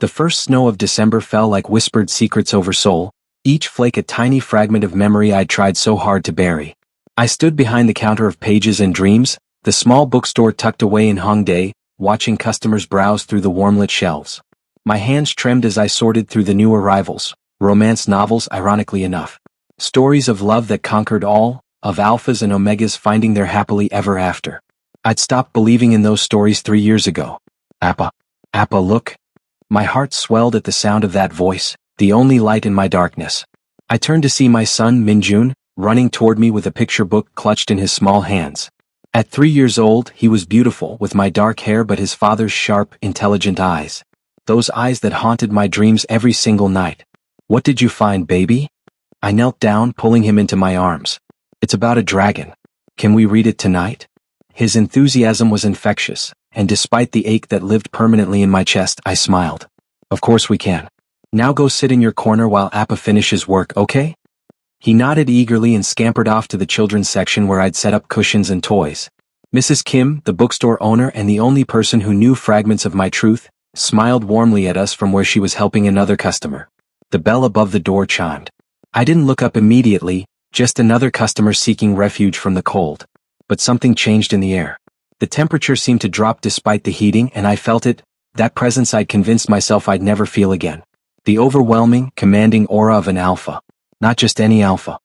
The first snow of December fell like whispered secrets over Seoul, each flake a tiny fragment of memory I'd tried so hard to bury. I stood behind the counter of Pages and Dreams, the small bookstore tucked away in Hongdae, watching customers browse through the warm-lit shelves. My hands trembled as I sorted through the new arrivals, romance novels ironically enough. Stories of love that conquered all, of alphas and omegas finding their happily ever after. I'd stopped believing in those stories 3 years ago. Appa. Appa, look. My heart swelled at the sound of that voice, the only light in my darkness. I turned to see my son Minjun, running toward me with a picture book clutched in his small hands. At 3 years old, he was beautiful with my dark hair but his father's sharp, intelligent eyes. Those eyes that haunted my dreams every single night. What did you find, baby? I knelt down, pulling him into my arms. It's about a dragon. Can we read it tonight? His enthusiasm was infectious, and despite the ache that lived permanently in my chest, I smiled. Of course we can. Now go sit in your corner while Appa finishes work, okay? He nodded eagerly and scampered off to the children's section where I'd set up cushions and toys. Mrs. Kim, the bookstore owner and the only person who knew fragments of my truth, smiled warmly at us from where she was helping another customer. The bell above the door chimed. I didn't look up immediately, just another customer seeking refuge from the cold. But something changed in the air. The temperature seemed to drop despite the heating and I felt it, that presence I'd convinced myself I'd never feel again. The overwhelming, commanding aura of an alpha. Not just any alpha.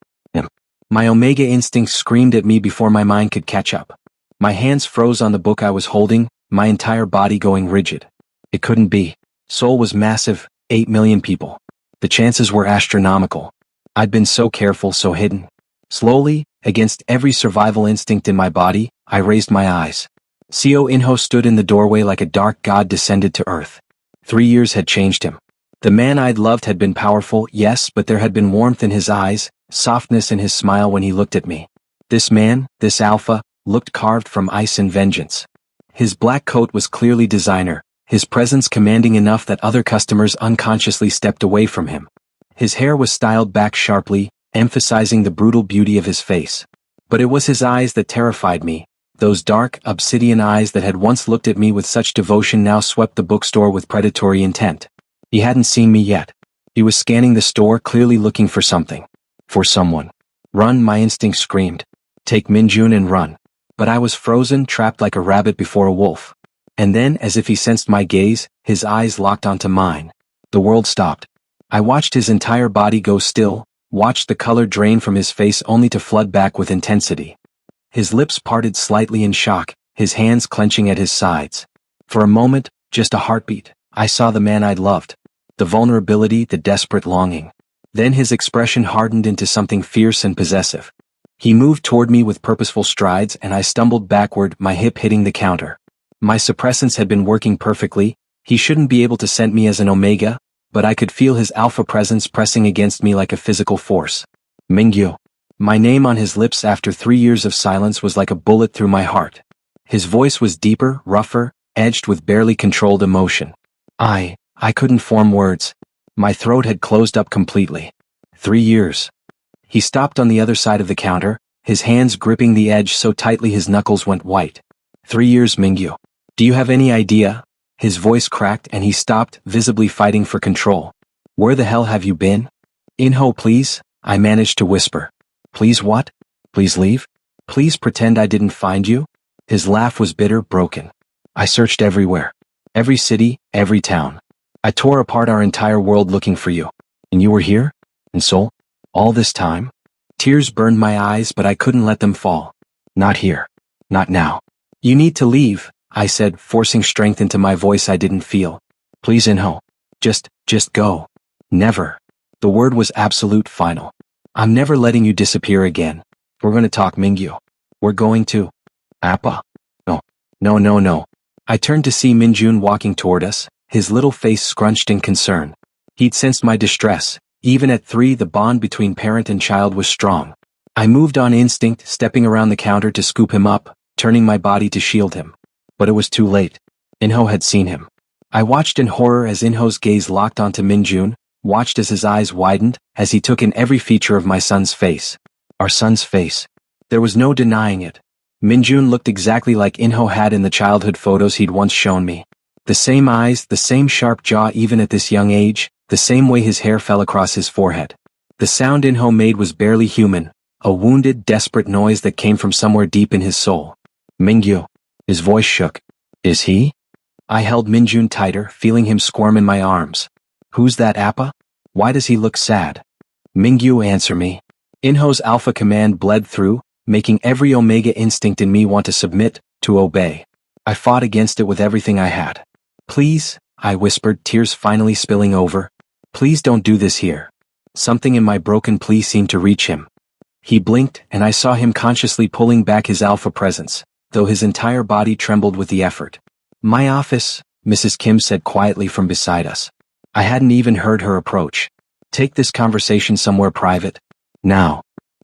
My omega instincts screamed at me before my mind could catch up. My hands froze on the book I was holding, my entire body going rigid. It couldn't be. Seoul was massive, 8 million people. The chances were astronomical. I'd been so careful, so hidden. Slowly, against every survival instinct in my body, I raised my eyes. Seo Inho stood in the doorway like a dark god descended to earth. 3 years had changed him. The man I'd loved had been powerful, yes, but there had been warmth in his eyes, softness in his smile when he looked at me. This man, this alpha, looked carved from ice and vengeance. His black coat was clearly designer, his presence commanding enough that other customers unconsciously stepped away from him. His hair was styled back sharply, emphasizing the brutal beauty of his face. But it was his eyes that terrified me. Those dark, obsidian eyes that had once looked at me with such devotion now swept the bookstore with predatory intent. He hadn't seen me yet. He was scanning the store, clearly looking for something. For someone. Run, my instinct screamed. Take Minjun and run. But I was frozen, trapped like a rabbit before a wolf. And then, as if he sensed my gaze, his eyes locked onto mine. The world stopped. I watched his entire body go still, watched the color drain from his face only to flood back with intensity. His lips parted slightly in shock, his hands clenching at his sides. For a moment, just a heartbeat, I saw the man I'd loved. The vulnerability, the desperate longing. Then his expression hardened into something fierce and possessive. He moved toward me with purposeful strides and I stumbled backward, my hip hitting the counter. My suppressants had been working perfectly. He shouldn't be able to scent me as an omega, but I could feel his alpha presence pressing against me like a physical force. Mingyu. My name on his lips after 3 years of silence was like a bullet through my heart. His voice was deeper, rougher, edged with barely controlled emotion. I couldn't form words. My throat had closed up completely. 3 years. He stopped on the other side of the counter, his hands gripping the edge so tightly his knuckles went white. 3 years, Mingyu. Do you have any idea? His voice cracked and he stopped, visibly fighting for control. Where the hell have you been? Inho, please, I managed to whisper. Please what? Please leave? Please pretend I didn't find you? His laugh was bitter, broken. I searched everywhere. Every city, every town. I tore apart our entire world looking for you. And you were here? In Seoul? All this time? Tears burned my eyes but I couldn't let them fall. Not here. Not now. You need to leave, I said, forcing strength into my voice I didn't feel. Please, Inho. Just go. Never. The word was absolute, final. I'm never letting you disappear again. We're going to talk, Mingyu. We're going to. Appa. No. I turned to see Minjun walking toward us, his little face scrunched in concern. He'd sensed my distress. Even at 3, the bond between parent and child was strong. I moved on instinct, stepping around the counter to scoop him up, turning my body to shield him. But it was too late. Inho had seen him. I watched in horror as Inho's gaze locked onto Minjun, watched as his eyes widened, as he took in every feature of my son's face. Our son's face. There was no denying it. Minjun looked exactly like Inho had in the childhood photos he'd once shown me. The same eyes, the same sharp jaw even at this young age, the same way his hair fell across his forehead. The sound Inho made was barely human, a wounded, desperate noise that came from somewhere deep in his soul. Mingyu. His voice shook. Is he? I held Minjun tighter, feeling him squirm in my arms. Who's that Appa? Why does he look sad? Mingyu, answer me. Inho's alpha command bled through, making every Omega instinct in me want to submit, to obey. I fought against it with everything I had. Please, I whispered, tears finally spilling over. Please don't do this here. Something in my broken plea seemed to reach him. He blinked, and I saw him consciously pulling back his alpha presence, though his entire body trembled with the effort. My office, Mrs. Kim said quietly from beside us. I hadn't even heard her approach. Take this conversation somewhere private. Now.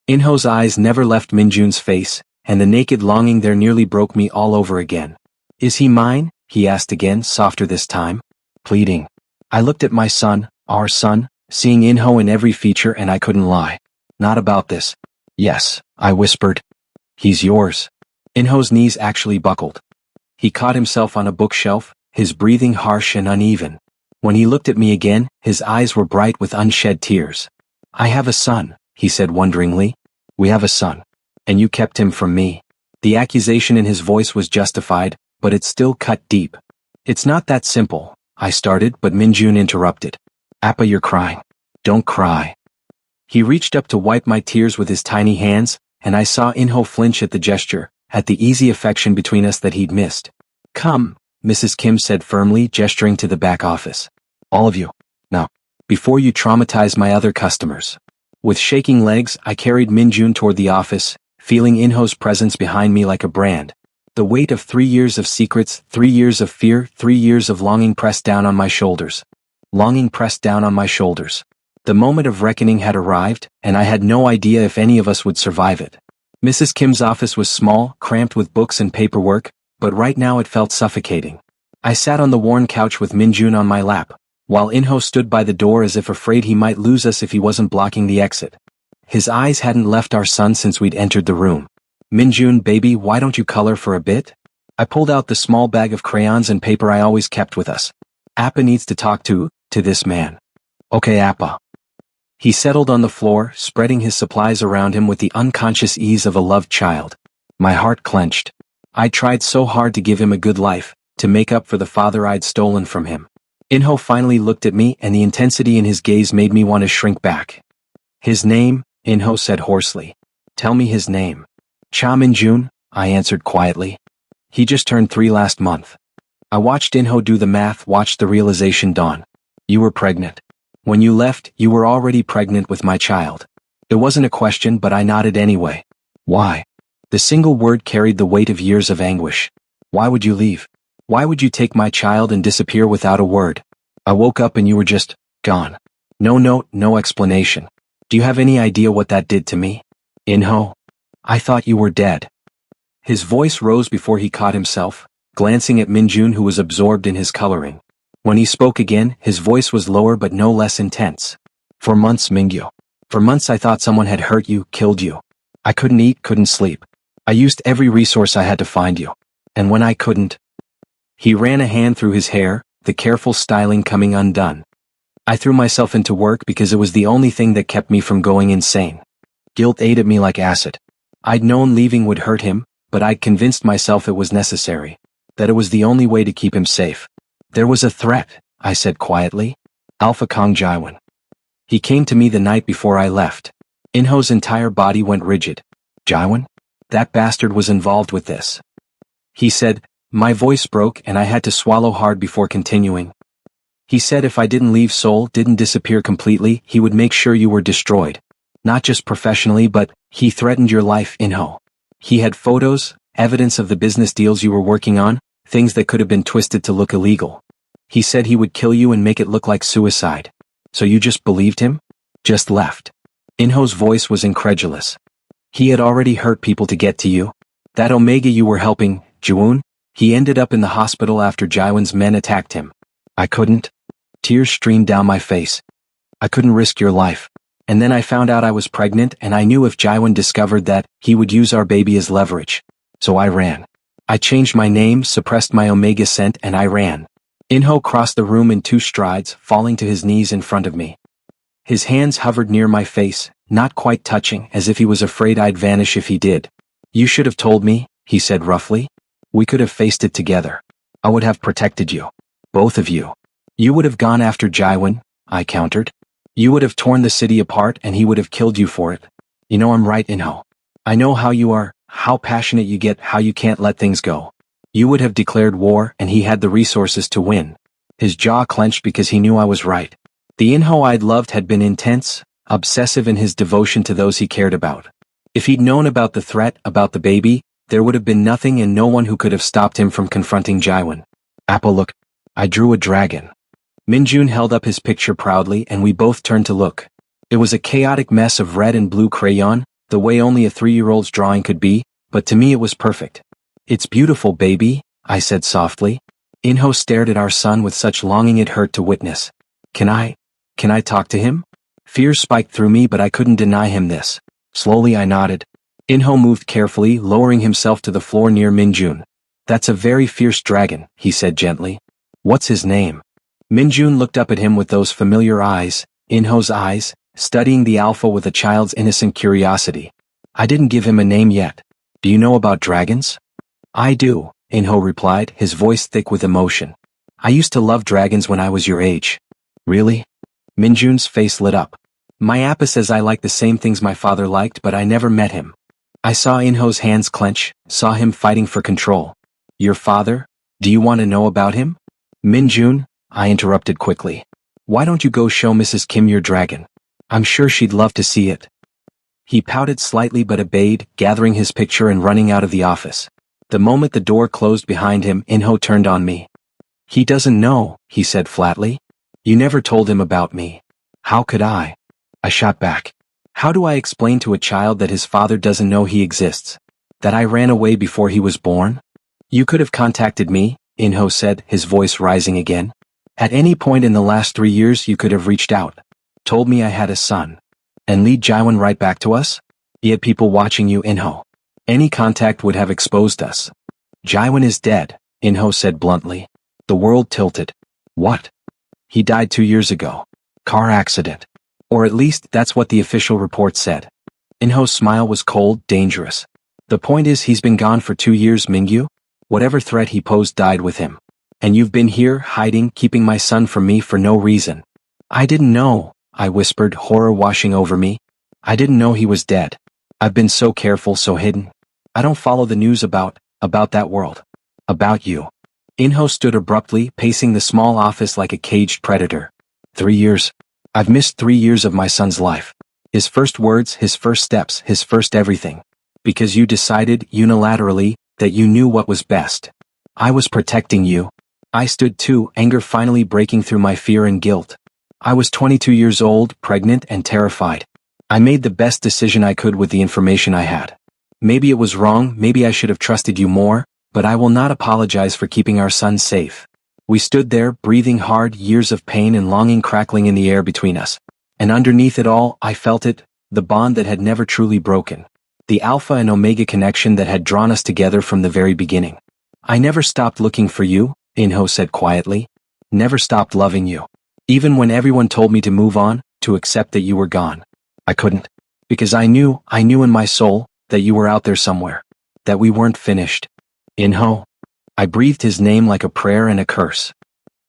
Inho's eyes never left Minjun's face, and the naked longing there nearly broke me all over again. Is he mine? He asked again, softer this time. Pleading. I looked at my son, our son, seeing Inho in every feature, and I couldn't lie. Not about this. Yes, I whispered. He's yours. Inho's knees actually buckled. He caught himself on a bookshelf, his breathing harsh and uneven. When he looked at me again, his eyes were bright with unshed tears. I have a son, he said wonderingly. We have a son. And you kept him from me. The accusation in his voice was justified, but it still cut deep. It's not that simple, I started, but Minjun interrupted. Appa, you're crying. Don't cry. He reached up to wipe my tears with his tiny hands, and I saw Inho flinch at the gesture, at the easy affection between us that he'd missed. Come, Mrs. Kim said firmly, gesturing to the back office. All of you. Now, before you traumatize my other customers. With shaking legs, I carried Minjun toward the office, feeling Inho's presence behind me like a brand. The weight of 3 years of secrets, 3 years of fear, 3 years of longing pressed down on my shoulders. Longing pressed down on my shoulders. The moment of reckoning had arrived, and I had no idea if any of us would survive it. Mrs. Kim's office was small, cramped with books and paperwork, but right now it felt suffocating. I sat on the worn couch with Minjun on my lap, while Inho stood by the door as if afraid he might lose us if he wasn't blocking the exit. His eyes hadn't left our son since we'd entered the room. Minjun, baby, why don't you color for a bit? I pulled out the small bag of crayons and paper I always kept with us. Appa needs to talk to this man. Okay, Appa. He settled on the floor, spreading his supplies around him with the unconscious ease of a loved child. My heart clenched. I tried so hard to give him a good life, to make up for the father I'd stolen from him. Inho finally looked at me, and the intensity in his gaze made me want to shrink back. His name, Inho said hoarsely. Tell me his name. Cha Minjun, I answered quietly. He just turned 3 last month. I watched Inho do the math, watched the realization dawn. You were pregnant. When you left, you were already pregnant with my child. It wasn't a question, but I nodded anyway. Why? The single word carried the weight of years of anguish. Why would you leave? Why would you take my child and disappear without a word? I woke up and you were just gone. No note, no explanation. Do you have any idea what that did to me? Inho? I thought you were dead. His voice rose before he caught himself, glancing at Minjun, who was absorbed in his coloring. When he spoke again, his voice was lower but no less intense. For months, Mingyu. For months I thought someone had hurt you, killed you. I couldn't eat, couldn't sleep. I used every resource I had to find you. And when I couldn't... He ran a hand through his hair, the careful styling coming undone. I threw myself into work because it was the only thing that kept me from going insane. Guilt ate at me like acid. I'd known leaving would hurt him, but I'd convinced myself it was necessary, that it was the only way to keep him safe. There was a threat, I said quietly. Alpha Kong Jaiwan. He came to me the night before I left. Inho's entire body went rigid. Jaiwan? That bastard was involved with this. He said, my voice broke and I had to swallow hard before continuing. He said if I didn't leave Seoul, didn't disappear completely, he would make sure you were destroyed. Not just professionally, but he threatened your life, Inho. He had photos, evidence of the business deals you were working on, things that could have been twisted to look illegal. He said he would kill you and make it look like suicide. So you just believed him? Just left. Inho's voice was incredulous. He had already hurt people to get to you. That Omega you were helping, Juun, he ended up in the hospital after Jaiwan's men attacked him. I couldn't. Tears streamed down my face. I couldn't risk your life. And then I found out I was pregnant, and I knew if Jaiwan discovered that, he would use our baby as leverage. So I ran. I changed my name, suppressed my Omega scent, and I ran. Inho crossed the room in 2 strides, falling to his knees in front of me. His hands hovered near my face, not quite touching, as if he was afraid I'd vanish if he did. You should have told me, he said roughly. We could have faced it together. I would have protected you. Both of you. You would have gone after Jaiwan, I countered. You would have torn the city apart and he would have killed you for it. You know I'm right, Inho. I know how you are, how passionate you get, how you can't let things go. You would have declared war and he had the resources to win. His jaw clenched because he knew I was right. The Inho I'd loved had been intense, obsessive in his devotion to those he cared about. If he'd known about the threat, about the baby, there would have been nothing and no one who could have stopped him from confronting Jaiwan. Apple, look. I drew a dragon. Minjun held up his picture proudly and we both turned to look. It was a chaotic mess of red and blue crayon, the way only a 3-year-old's drawing could be, but to me it was perfect. It's beautiful, baby, I said softly. Inho stared at our son with such longing it hurt to witness. Can I talk to him? Fear spiked through me, but I couldn't deny him this. Slowly I nodded. Inho moved carefully, lowering himself to the floor near Minjun. That's a very fierce dragon, he said gently. What's his name? Minjun looked up at him with those familiar eyes, Inho's eyes, studying the alpha with a child's innocent curiosity. I didn't give him a name yet. Do you know about dragons? I do, Inho replied, his voice thick with emotion. I used to love dragons when I was your age. Really? Minjun's face lit up. My appa says I like the same things my father liked, but I never met him. I saw Inho's hands clench, saw him fighting for control. Your father? Do you want to know about him? Minjun, I interrupted quickly. Why don't you go show Mrs. Kim your dragon? I'm sure she'd love to see it. He pouted slightly but obeyed, gathering his picture and running out of the office. The moment the door closed behind him, Inho turned on me. He doesn't know, he said flatly. You never told him about me. How could I? I shot back. How do I explain to a child that his father doesn't know he exists? That I ran away before he was born? You could have contacted me, Inho said, his voice rising again. At any point in the last 3 years you could have reached out. Told me I had a son. And lead Jaiwan right back to us? He had people watching you, Inho. Any contact would have exposed us. Jaiwan is dead, Inho said bluntly. The world tilted. What? He died 2 years ago. Car accident. Or at least that's what the official report said. Inho's smile was cold, dangerous. The point is he's been gone for 2 years, Mingyu. Whatever threat he posed died with him. And you've been here, hiding, keeping my son from me for no reason. I didn't know, I whispered, horror washing over me. I didn't know he was dead. I've been so careful, so hidden. I don't follow the news about that world. About you. Inho stood abruptly, pacing the small office like a caged predator. 3 years. I've missed 3 years of my son's life. His first words, his first steps, his first everything. Because you decided, unilaterally, that you knew what was best. I was protecting you. I stood too, anger finally breaking through my fear and guilt. I was 22 years old, pregnant and terrified. I made the best decision I could with the information I had. Maybe it was wrong, maybe I should have trusted you more, but I will not apologize for keeping our son safe. We stood there, breathing hard, years of pain and longing crackling in the air between us. And underneath it all, I felt it, the bond that had never truly broken. The Alpha and Omega connection that had drawn us together from the very beginning. I never stopped looking for you, Inho said quietly. Never stopped loving you. Even when everyone told me to move on, to accept that you were gone. I couldn't. Because I knew in my soul, that you were out there somewhere. That we weren't finished. Inho. I breathed his name like a prayer and a curse.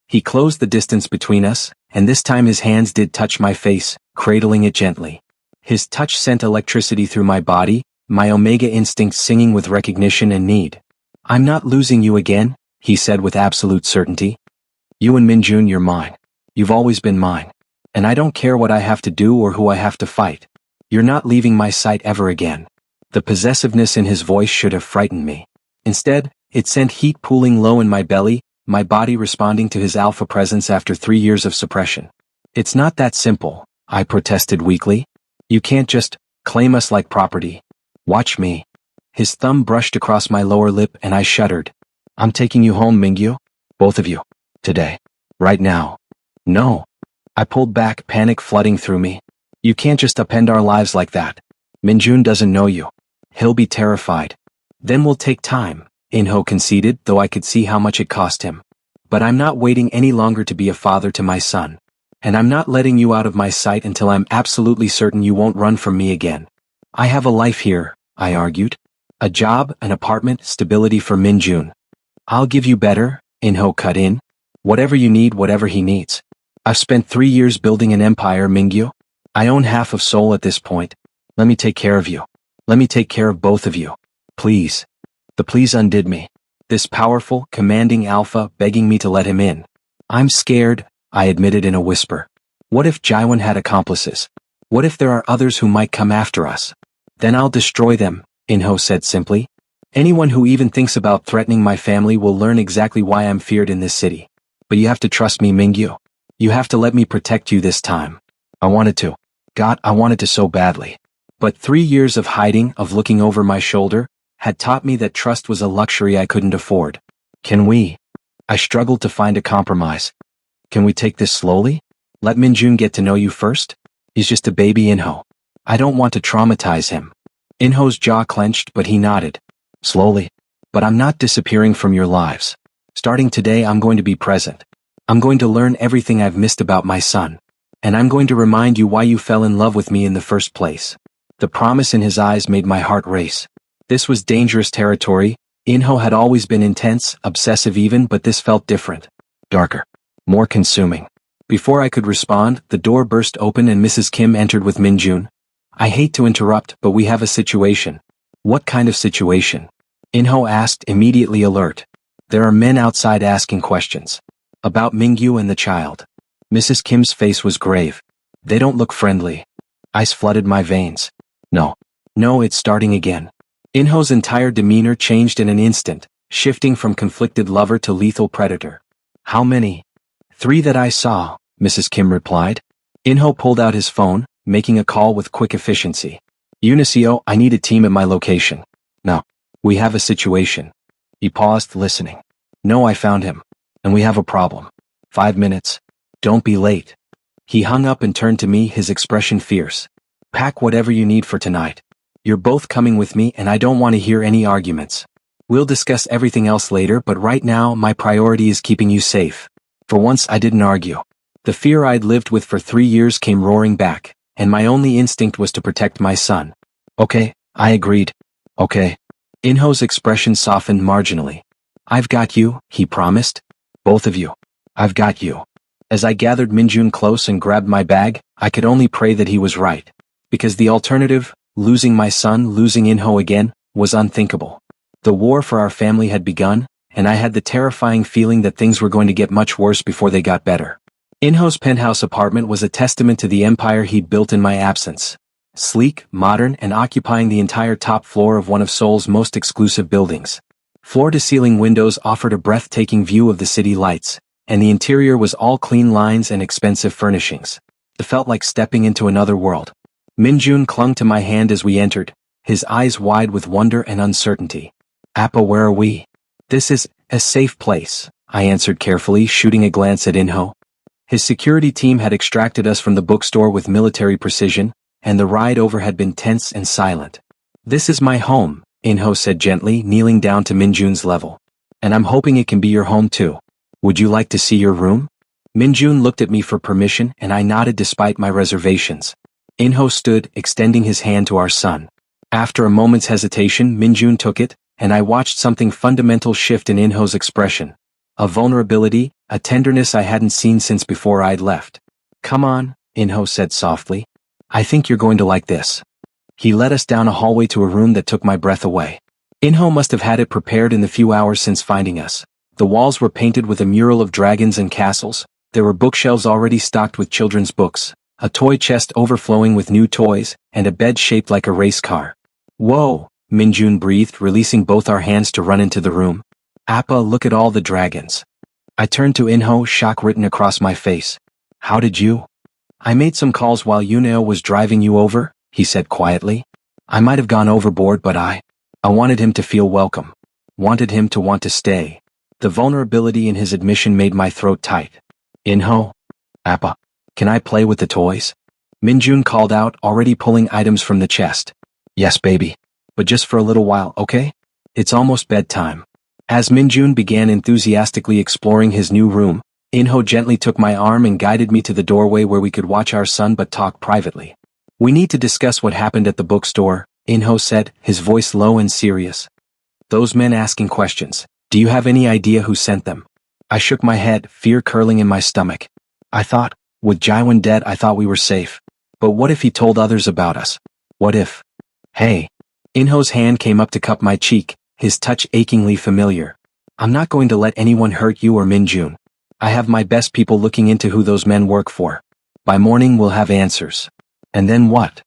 He closed the distance between us, and this time his hands did touch my face, cradling it gently. His touch sent electricity through my body, my Omega instinct singing with recognition and need. I'm not losing you again, he said with absolute certainty. You and Minjun, you're mine. You've always been mine. And I don't care what I have to do or who I have to fight. You're not leaving my sight ever again. The possessiveness in his voice should have frightened me. Instead, it sent heat pooling low in my belly, my body responding to his alpha presence after 3 years of suppression. It's not that simple, I protested weakly. You can't just claim us like property. Watch me. His thumb brushed across my lower lip and I shuddered. I'm taking you home, Mingyu. Both of you. Today. Right now. No. I pulled back, panic flooding through me. You can't just upend our lives like that. Minjun doesn't know you. He'll be terrified. Then we'll take time, Inho conceded, though I could see how much it cost him. But I'm not waiting any longer to be a father to my son. And I'm not letting you out of my sight until I'm absolutely certain you won't run from me again. I have a life here, I argued. A job, an apartment, stability for Minjun. I'll give you better, Inho cut in. Whatever you need, whatever he needs. I've spent 3 years building an empire, Mingyu. I own half of Seoul at this point. Let me take care of you. Let me take care of both of you. Please. The please undid me. This powerful, commanding alpha begging me to let him in. I'm scared, I admitted in a whisper. What if Jaiwan had accomplices? What if there are others who might come after us? Then I'll destroy them, Inho said simply. Anyone who even thinks about threatening my family will learn exactly why I'm feared in this city. But you have to trust me, Mingyu. You have to let me protect you this time. I wanted to. God, I wanted to so badly. But 3 years of hiding, of looking over my shoulder, had taught me that trust was a luxury I couldn't afford. Can we? I struggled to find a compromise. Can we take this slowly? Let Minjun get to know you first? He's just a baby, Inho. I don't want to traumatize him. Inho's jaw clenched, but he nodded. Slowly. But I'm not disappearing from your lives. Starting today, I'm going to be present. I'm going to learn everything I've missed about my son. And I'm going to remind you why you fell in love with me in the first place. The promise in his eyes made my heart race. This was dangerous territory. Inho had always been intense, obsessive even, but this felt different. Darker. More consuming. Before I could respond, the door burst open and Mrs. Kim entered with Minjun. I hate to interrupt, but we have a situation. What kind of situation? Inho asked, immediately alert. There are men outside asking questions. About Mingyu and the child. Mrs. Kim's face was grave. They don't look friendly. Ice flooded my veins. No. No, it's starting again. Inho's entire demeanor changed in an instant, shifting from conflicted lover to lethal predator. How many? 3 that I saw, Mrs. Kim replied. Inho pulled out his phone, making a call with quick efficiency. Unicio, I need a team at my location. No. We have a situation. He paused, listening. No, I found him. And we have a problem. 5 minutes. Don't be late. He hung up and turned to me, his expression fierce. Pack whatever you need for tonight. You're both coming with me and I don't want to hear any arguments. We'll discuss everything else later, but right now my priority is keeping you safe. For once I didn't argue. The fear I'd lived with for 3 years came roaring back, and my only instinct was to protect my son. Okay, I agreed. Okay. Inho's expression softened marginally. I've got you, he promised. Both of you. I've got you. As I gathered Minjun close and grabbed my bag, I could only pray that he was right. Because the alternative, losing my son, losing Inho again, was unthinkable. The war for our family had begun, and I had the terrifying feeling that things were going to get much worse before they got better. Inho's penthouse apartment was a testament to the empire he'd built in my absence. Sleek, modern, and occupying the entire top floor of one of Seoul's most exclusive buildings. Floor-to-ceiling windows offered a breathtaking view of the city lights, and the interior was all clean lines and expensive furnishings. It felt like stepping into another world. Minjun clung to my hand as we entered, his eyes wide with wonder and uncertainty. Appa, where are we? This is a safe place, I answered carefully, shooting a glance at Inho. His security team had extracted us from the bookstore with military precision, and the ride over had been tense and silent. This is my home, Inho said gently, kneeling down to Minjun's level. And I'm hoping it can be your home too. Would you like to see your room? Minjun looked at me for permission and I nodded despite my reservations. Inho stood, extending his hand to our son. After a moment's hesitation, Minjun took it, and I watched something fundamental shift in Inho's expression. A vulnerability, a tenderness I hadn't seen since before I'd left. Come on, Inho said softly. I think you're going to like this. He led us down a hallway to a room that took my breath away. Inho must have had it prepared in the few hours since finding us. The walls were painted with a mural of dragons and castles. There were bookshelves already stocked with children's books, a toy chest overflowing with new toys, and a bed shaped like a race car. Whoa, Minjun breathed, releasing both our hands to run into the room. Appa, look at all the dragons. I turned to Inho, shock written across my face. How did you? I made some calls while Yuneo was driving you over, he said quietly. I might have gone overboard, but I wanted him to feel welcome. Wanted him to want to stay. The vulnerability in his admission made my throat tight. Inho? Appa, can I play with the toys? Minjun called out, already pulling items from the chest. Yes, baby. But just for a little while, okay? It's almost bedtime. As Minjun began enthusiastically exploring his new room, Inho gently took my arm and guided me to the doorway where we could watch our son but talk privately. "We need to discuss what happened at the bookstore," Inho said, his voice low and serious. "Those men asking questions. Do you have any idea who sent them?" I shook my head, fear curling in my stomach. I thought, with Jaiwan dead, I thought we were safe. But what if he told others about us? What if? Hey. Inho's hand came up to cup my cheek, his touch achingly familiar. "I'm not going to let anyone hurt you or Minjun. I have my best people looking into who those men work for. By morning we'll have answers." "And then what?"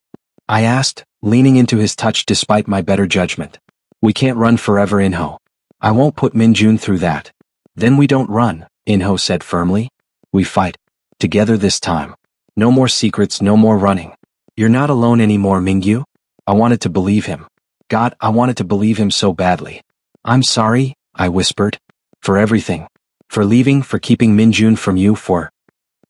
I asked, leaning into his touch despite my better judgment. "We can't run forever, Inho. I won't put Minjun through that." "Then we don't run," Inho said firmly. "We fight. Together this time. No more secrets, no more running. You're not alone anymore, Mingyu." I wanted to believe him. God, I wanted to believe him so badly. "I'm sorry," I whispered. "For everything. For leaving, for keeping Minjun from you, for—"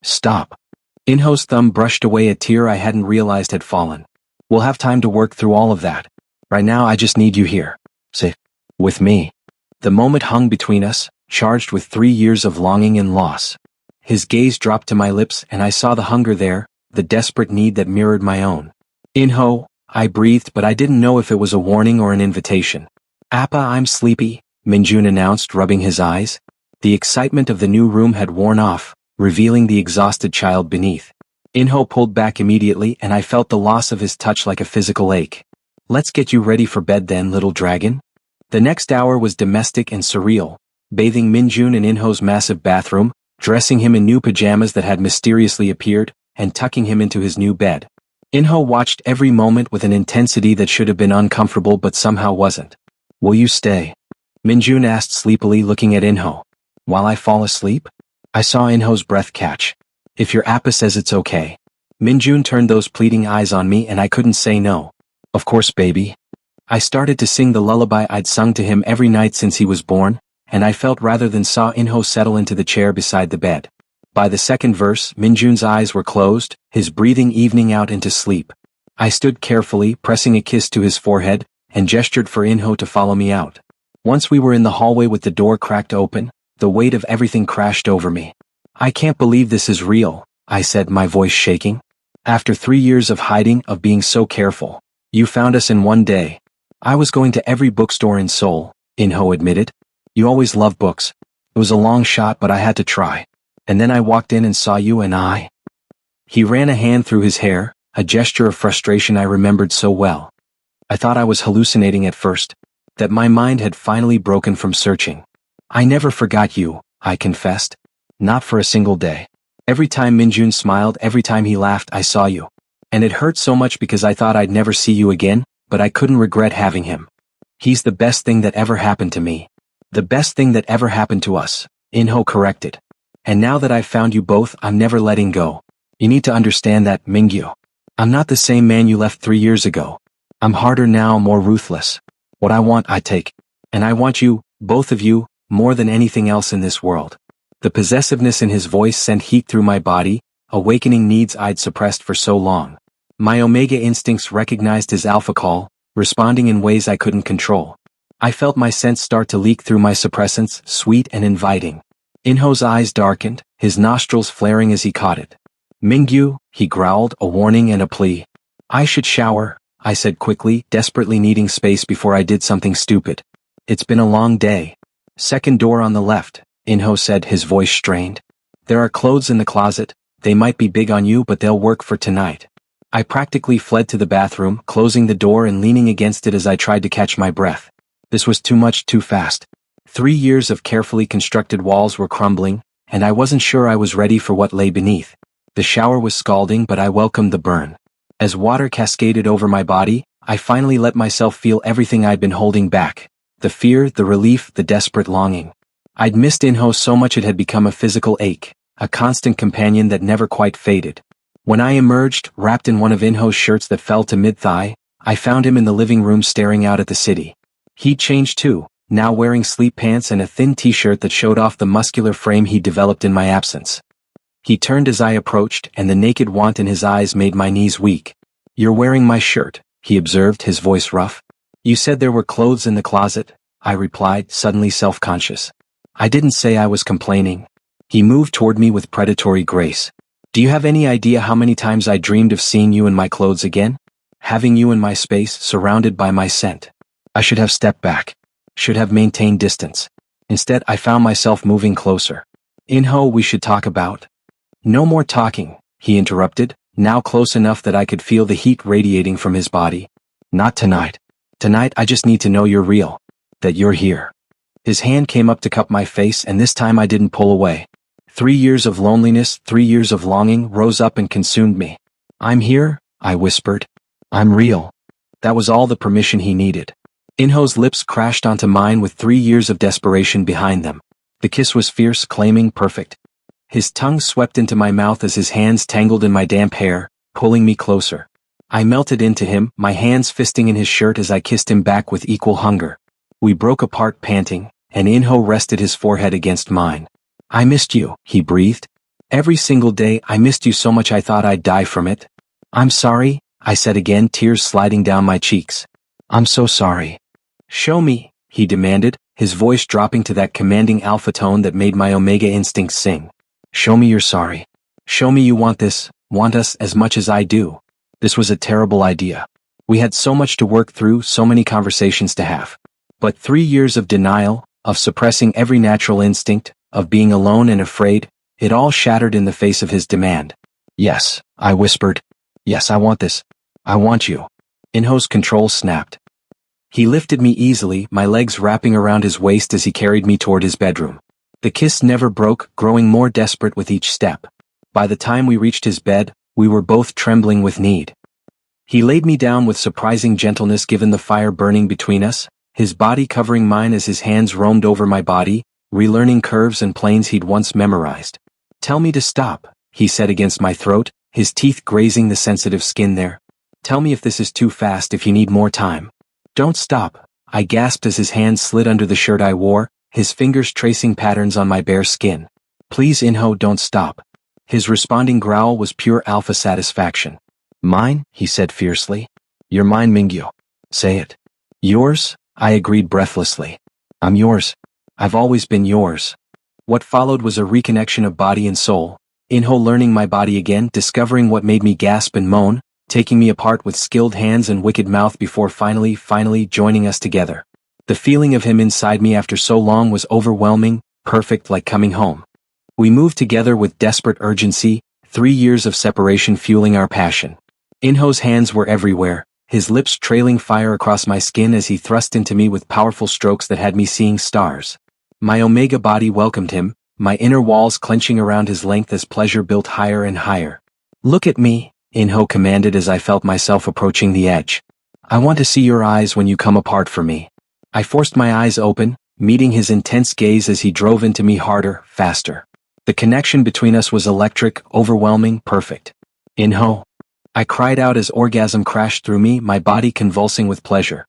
"Stop." Inho's thumb brushed away a tear I hadn't realized had fallen. "We'll have time to work through all of that. Right now I just need you here. Say, with me." The moment hung between us, charged with 3 years of longing and loss. His gaze dropped to my lips and I saw the hunger there, the desperate need that mirrored my own. "Inho," I breathed, but I didn't know if it was a warning or an invitation. "Appa, I'm sleepy," Minjun announced, rubbing his eyes. The excitement of the new room had worn off, revealing the exhausted child beneath. Inho pulled back immediately and I felt the loss of his touch like a physical ache. "Let's get you ready for bed then, little dragon." The next hour was domestic and surreal, bathing Minjun in Inho's massive bathroom, dressing him in new pajamas that had mysteriously appeared, and tucking him into his new bed. Inho watched every moment with an intensity that should have been uncomfortable but somehow wasn't. "Will you stay?" Minjun asked sleepily, looking at Inho. "While I fall asleep?" I saw Inho's breath catch. "If your Appa says it's okay." Minjun turned those pleading eyes on me and I couldn't say no. "Of course, baby." I started to sing the lullaby I'd sung to him every night since he was born, and I felt rather than saw Inho settle into the chair beside the bed. By the second verse, Minjun's eyes were closed, his breathing evening out into sleep. I stood carefully, pressing a kiss to his forehead, and gestured for Inho to follow me out. Once we were in the hallway with the door cracked open, the weight of everything crashed over me. "I can't believe this is real," I said, my voice shaking. "After 3 years of hiding, of being so careful, you found us in one day." "I was going to every bookstore in Seoul," Inho admitted. "You always loved books. It was a long shot but I had to try. And then I walked in and saw you and I—" He ran a hand through his hair, a gesture of frustration I remembered so well. "I thought I was hallucinating at first, that my mind had finally broken from searching. I never forgot you," I confessed. "Not for a single day. Every time Minjun smiled, every time he laughed, I saw you. And it hurt so much because I thought I'd never see you again, but I couldn't regret having him. He's the best thing that ever happened to me. The best thing that ever happened to us," Inho corrected. "And now that I've found you both, I'm never letting go. You need to understand that, Mingyu. I'm not the same man you left 3 years ago. I'm harder now, more ruthless. What I want, I take. And I want you, both of you, more than anything else in this world." The possessiveness in his voice sent heat through my body, awakening needs I'd suppressed for so long. My Omega instincts recognized his alpha call, responding in ways I couldn't control. I felt my sense start to leak through my suppressants, sweet and inviting. Inho's eyes darkened, his nostrils flaring as he caught it. "Mingyu," he growled, a warning and a plea. "I should shower," I said quickly, desperately needing space before I did something stupid. "It's been a long day." "Second door on the left," Inho said, his voice strained. "There are clothes in the closet. They might be big on you but they'll work for tonight." I practically fled to the bathroom, closing the door and leaning against it as I tried to catch my breath. This was too much, too fast. 3 years of carefully constructed walls were crumbling, and I wasn't sure I was ready for what lay beneath. The shower was scalding but I welcomed the burn. As water cascaded over my body, I finally let myself feel everything I'd been holding back. The fear, the relief, the desperate longing. I'd missed Inho so much it had become a physical ache, a constant companion that never quite faded. When I emerged, wrapped in one of Inho's shirts that fell to mid-thigh, I found him in the living room staring out at the city. He'd changed too, now wearing sleep pants and a thin t-shirt that showed off the muscular frame he'd developed in my absence. He turned as I approached, and the naked want in his eyes made my knees weak. "You're wearing my shirt," he observed, his voice rough. "You said there were clothes in the closet." I replied, suddenly self-conscious. I didn't say I was complaining. He moved toward me with predatory grace. Do you have any idea how many times I dreamed of seeing you in my clothes again? Having you in my space, surrounded by my scent. I should have stepped back. Should have maintained distance. Instead, I found myself moving closer. Inho, we should talk about. No more talking, he interrupted, now close enough that I could feel the heat radiating from his body. Not tonight. Tonight I just need to know you're real. That you're here. His hand came up to cup my face, and this time I didn't pull away. 3 years of loneliness, 3 years of longing rose up and consumed me. I'm here, I whispered. I'm real. That was all the permission he needed. Inho's lips crashed onto mine with 3 years of desperation behind them. The kiss was fierce, claiming perfect. His tongue swept into my mouth as his hands tangled in my damp hair, pulling me closer. I melted into him, my hands fisting in his shirt as I kissed him back with equal hunger. We broke apart panting, and Inho rested his forehead against mine. I missed you, he breathed. Every single day I missed you so much I thought I'd die from it. I'm sorry, I said again, tears sliding down my cheeks. I'm so sorry. Show me, he demanded, his voice dropping to that commanding alpha tone that made my omega instincts sing. Show me you're sorry. Show me you want this, want us as much as I do. This was a terrible idea. We had so much to work through, so many conversations to have. But 3 years of denial, of suppressing every natural instinct, of being alone and afraid, it all shattered in the face of his demand. Yes, I whispered. Yes, I want this. I want you. Inho's control snapped. He lifted me easily, my legs wrapping around his waist as he carried me toward his bedroom. The kiss never broke, growing more desperate with each step. By the time we reached his bed, we were both trembling with need. He laid me down with surprising gentleness given the fire burning between us, his body covering mine as his hands roamed over my body, relearning curves and planes he'd once memorized. Tell me to stop, he said against my throat, his teeth grazing the sensitive skin there. Tell me if this is too fast, if you need more time. Don't stop, I gasped as his hands slid under the shirt I wore, his fingers tracing patterns on my bare skin. Please Inho, don't stop. His responding growl was pure alpha satisfaction. Mine, he said fiercely. You're mine, Mingyu. Say it. Yours, I agreed breathlessly. I'm yours. I've always been yours. What followed was a reconnection of body and soul, Inho learning my body again, discovering what made me gasp and moan, taking me apart with skilled hands and wicked mouth before finally joining us together. The feeling of him inside me after so long was overwhelming, perfect, like coming home. We moved together with desperate urgency, 3 years of separation fueling our passion. Inho's hands were everywhere, his lips trailing fire across my skin as he thrust into me with powerful strokes that had me seeing stars. My omega body welcomed him, my inner walls clenching around his length as pleasure built higher and higher. Look at me, Inho commanded as I felt myself approaching the edge. I want to see your eyes when you come apart from me. I forced my eyes open, meeting his intense gaze as he drove into me harder, faster. The connection between us was electric, overwhelming, perfect. Inho. I cried out as orgasm crashed through me, my body convulsing with pleasure.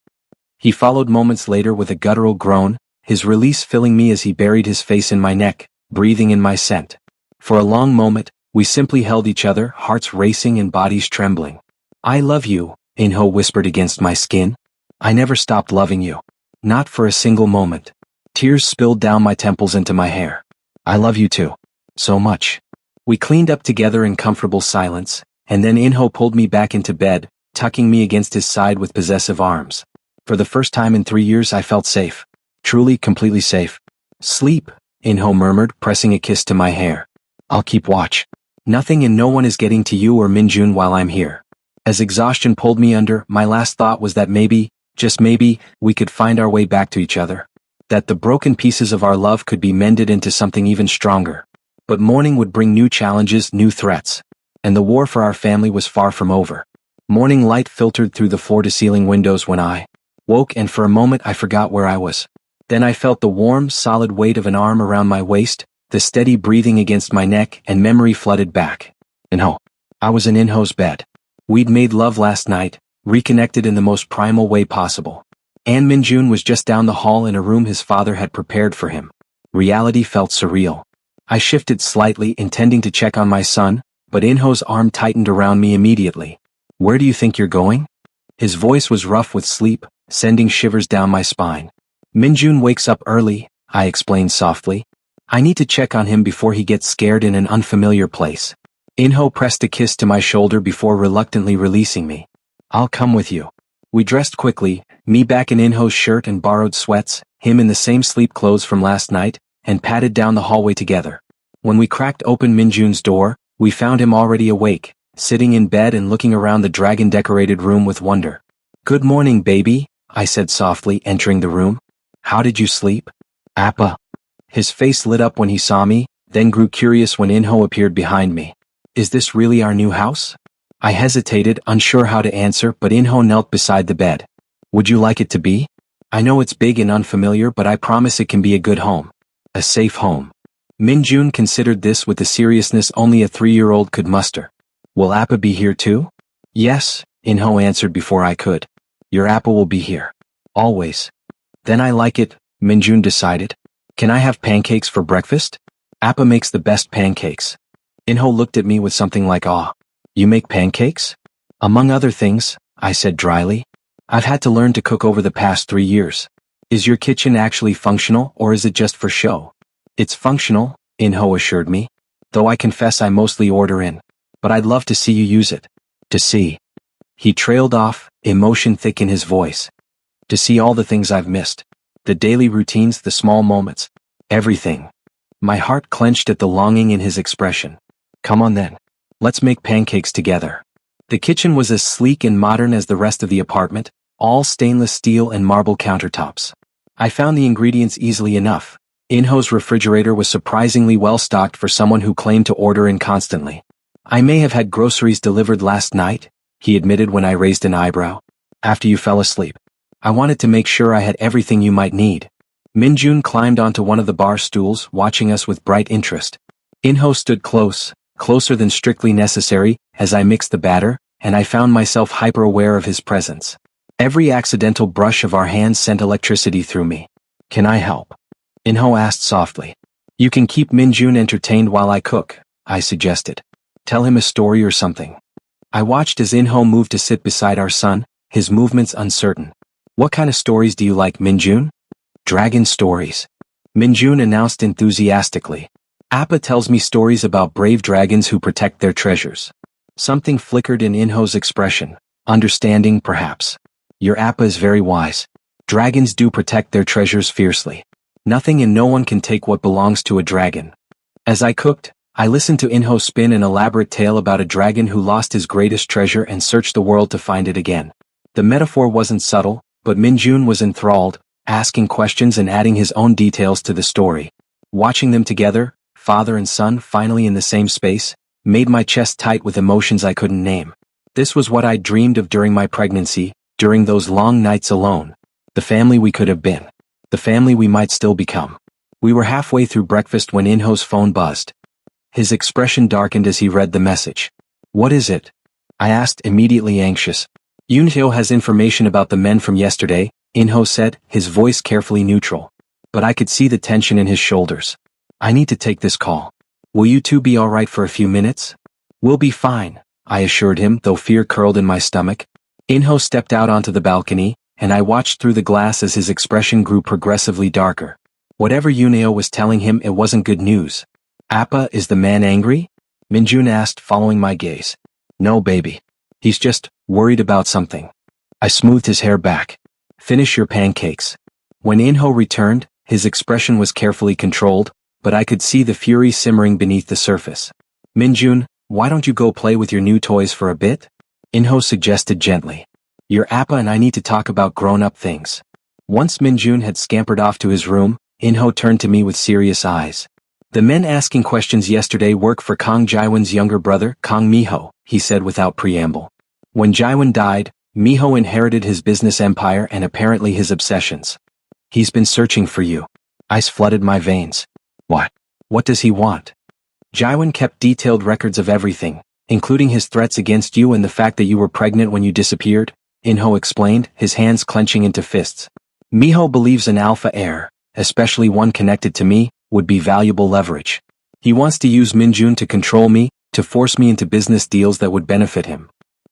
He followed moments later with a guttural groan, his release filling me as he buried his face in my neck, breathing in my scent. For a long moment, we simply held each other, hearts racing and bodies trembling. I love you, Inho whispered against my skin. I never stopped loving you. Not for a single moment. Tears spilled down my temples into my hair. I love you too. So much. We cleaned up together in comfortable silence, and then Inho pulled me back into bed, tucking me against his side with possessive arms. For the first time in 3 years I felt safe. Truly, completely safe. Sleep, Inho murmured, pressing a kiss to my hair. I'll keep watch. Nothing and no one is getting to you or Minjun while I'm here. As exhaustion pulled me under, my last thought was that maybe, just maybe, we could find our way back to each other. That the broken pieces of our love could be mended into something even stronger. But morning would bring new challenges, new threats. And the war for our family was far from over. Morning light filtered through the floor-to-ceiling windows when I woke, and for a moment I forgot where I was. Then I felt the warm, solid weight of an arm around my waist, the steady breathing against my neck, and memory flooded back. Inho. I was in Inho's bed. We'd made love last night, reconnected in the most primal way possible. And Minjun was just down the hall in a room his father had prepared for him. Reality felt surreal. I shifted slightly, intending to check on my son, but Inho's arm tightened around me immediately. Where do you think you're going? His voice was rough with sleep, sending shivers down my spine. Minjun wakes up early, I explained softly. I need to check on him before he gets scared in an unfamiliar place. Inho pressed a kiss to my shoulder before reluctantly releasing me. I'll come with you. We dressed quickly, me back in Inho's shirt and borrowed sweats, him in the same sleep clothes from last night, and padded down the hallway together. When we cracked open Minjun's door, we found him already awake, sitting in bed and looking around the dragon-decorated room with wonder. Good morning, baby, I said softly, entering the room. How did you sleep? Appa. His face lit up when he saw me, then grew curious when Inho appeared behind me. Is this really our new house? I hesitated, unsure how to answer, but Inho knelt beside the bed. Would you like it to be? I know it's big and unfamiliar, but I promise it can be a good home. A safe home. Minjun considered this with the seriousness only a 3-year-old could muster. Will Appa be here too? Yes, Inho answered before I could. Your Appa will be here. Always. Then I like it, Minjun decided. Can I have pancakes for breakfast? Appa makes the best pancakes. Inho looked at me with something like awe. You make pancakes? Among other things, I said dryly. I've had to learn to cook over the past 3 years. Is your kitchen actually functional or is it just for show? It's functional, Inho assured me. Though I confess I mostly order in. But I'd love to see you use it. To see. He trailed off, emotion thick in his voice. To see all the things I've missed. The daily routines, the small moments. Everything. My heart clenched at the longing in his expression. Come on then. Let's make pancakes together. The kitchen was as sleek and modern as the rest of the apartment, all stainless steel and marble countertops. I found the ingredients easily enough. Inho's refrigerator was surprisingly well stocked for someone who claimed to order in constantly. I may have had groceries delivered last night, he admitted when I raised an eyebrow. After you fell asleep. I wanted to make sure I had everything you might need. Minjun climbed onto one of the bar stools, watching us with bright interest. Inho stood closer than strictly necessary, as I mixed the batter, and I found myself hyper-aware of his presence. Every accidental brush of our hands sent electricity through me. Can I help? Inho asked softly. You can keep Minjun entertained while I cook, I suggested. Tell him a story or something. I watched as Inho moved to sit beside our son, his movements uncertain. What kind of stories do you like, Minjun? Dragon stories. Minjun announced enthusiastically. Appa tells me stories about brave dragons who protect their treasures. Something flickered in Inho's expression. Understanding, perhaps. Your Appa is very wise. Dragons do protect their treasures fiercely. Nothing and no one can take what belongs to a dragon. As I cooked, I listened to Inho spin an elaborate tale about a dragon who lost his greatest treasure and searched the world to find it again. The metaphor wasn't subtle, but Minjun was enthralled, asking questions and adding his own details to the story. Watching them together, father and son finally in the same space, made my chest tight with emotions I couldn't name. This was what I dreamed of during my pregnancy, during those long nights alone. The family we could have been. The family we might still become. We were halfway through breakfast when Inho's phone buzzed. His expression darkened as he read the message. What is it? I asked, immediately anxious. Yunhyo has information about the men from yesterday, Inho said, his voice carefully neutral. But I could see the tension in his shoulders. I need to take this call. Will you two be alright for a few minutes? We'll be fine, I assured him, though fear curled in my stomach. Inho stepped out onto the balcony, and I watched through the glass as his expression grew progressively darker. Whatever Yunhyo was telling him, it wasn't good news. Appa, is the man angry? Minjun asked, following my gaze. No, baby. He's just worried about something. I smoothed his hair back. Finish your pancakes. When Inho returned, his expression was carefully controlled, but I could see the fury simmering beneath the surface. Minjun, why don't you go play with your new toys for a bit? Inho suggested gently. Your Appa and I need to talk about grown-up things. Once Minjun had scampered off to his room, Inho turned to me with serious eyes. The men asking questions yesterday work for Kong Jaiwan's younger brother, Kong Miho, he said without preamble. When Jaiwan died, Miho inherited his business empire and apparently his obsessions. He's been searching for you. Ice flooded my veins. What? What does he want? Jaiwan kept detailed records of everything, including his threats against you and the fact that you were pregnant when you disappeared, Inho explained, his hands clenching into fists. Miho believes an alpha heir, especially one connected to me, would be valuable leverage. He wants to use Minjun to control me, to force me into business deals that would benefit him.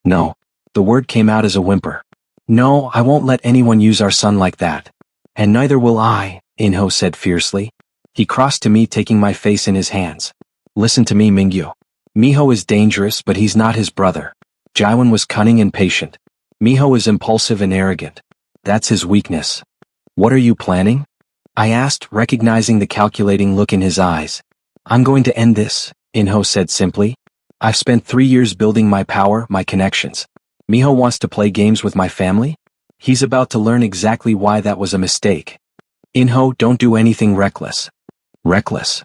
No. The word came out as a whimper. No, I won't let anyone use our son like that. And neither will I, Inho said fiercely. He crossed to me, taking my face in his hands. Listen to me, Mingyu. Miho is dangerous, but he's not his brother. Jaiwan was cunning and patient. Miho is impulsive and arrogant. That's his weakness. What are you planning? I asked, recognizing the calculating look in his eyes. I'm going to end this, Inho said simply. I've spent 3 years building my power, my connections. Miho wants to play games with my family? He's about to learn exactly why that was a mistake. Inho, don't do anything reckless. Reckless?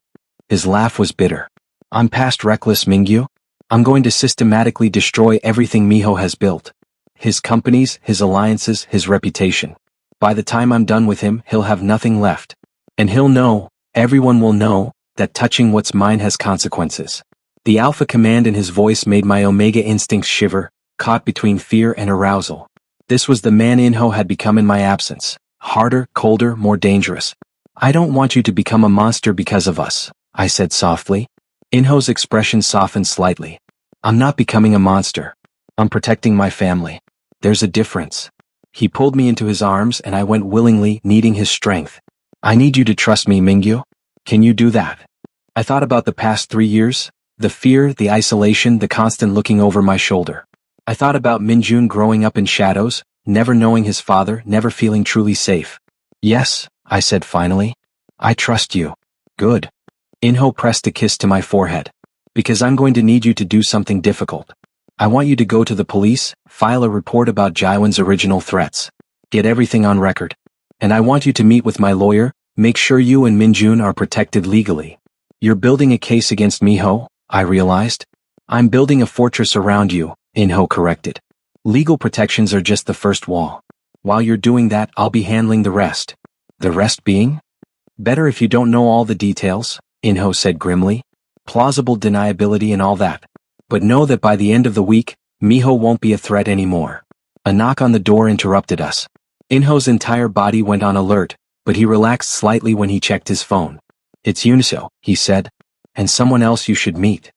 His laugh was bitter. I'm past reckless, Mingyu. I'm going to systematically destroy everything Miho has built. His companies, his alliances, his reputation. By the time I'm done with him, he'll have nothing left. And he'll know, everyone will know, that touching what's mine has consequences. The alpha command in his voice made my Omega instincts shiver, caught between fear and arousal. This was the man Inho had become in my absence. Harder, colder, more dangerous. I don't want you to become a monster because of us, I said softly. Inho's expression softened slightly. I'm not becoming a monster. I'm protecting my family. There's a difference. He pulled me into his arms and I went willingly, needing his strength. I need you to trust me, Mingyu. Can you do that? I thought about the past 3 years, the fear, the isolation, the constant looking over my shoulder. I thought about Minjun growing up in shadows, never knowing his father, never feeling truly safe. Yes, I said finally. I trust you. Good. Inho pressed a kiss to my forehead. Because I'm going to need you to do something difficult. I want you to go to the police, file a report about Jaiwan's original threats. Get everything on record. And I want you to meet with my lawyer, make sure you and Minjun are protected legally. You're building a case against Miho, I realized. I'm building a fortress around you, Inho corrected. Legal protections are just the first wall. While you're doing that, I'll be handling the rest. The rest being? Better if you don't know all the details, Inho said grimly. Plausible deniability and all that. But know that by the end of the week, Miho won't be a threat anymore. A knock on the door interrupted us. Inho's entire body went on alert, but he relaxed slightly when he checked his phone. It's Uniso, he said. And someone else you should meet.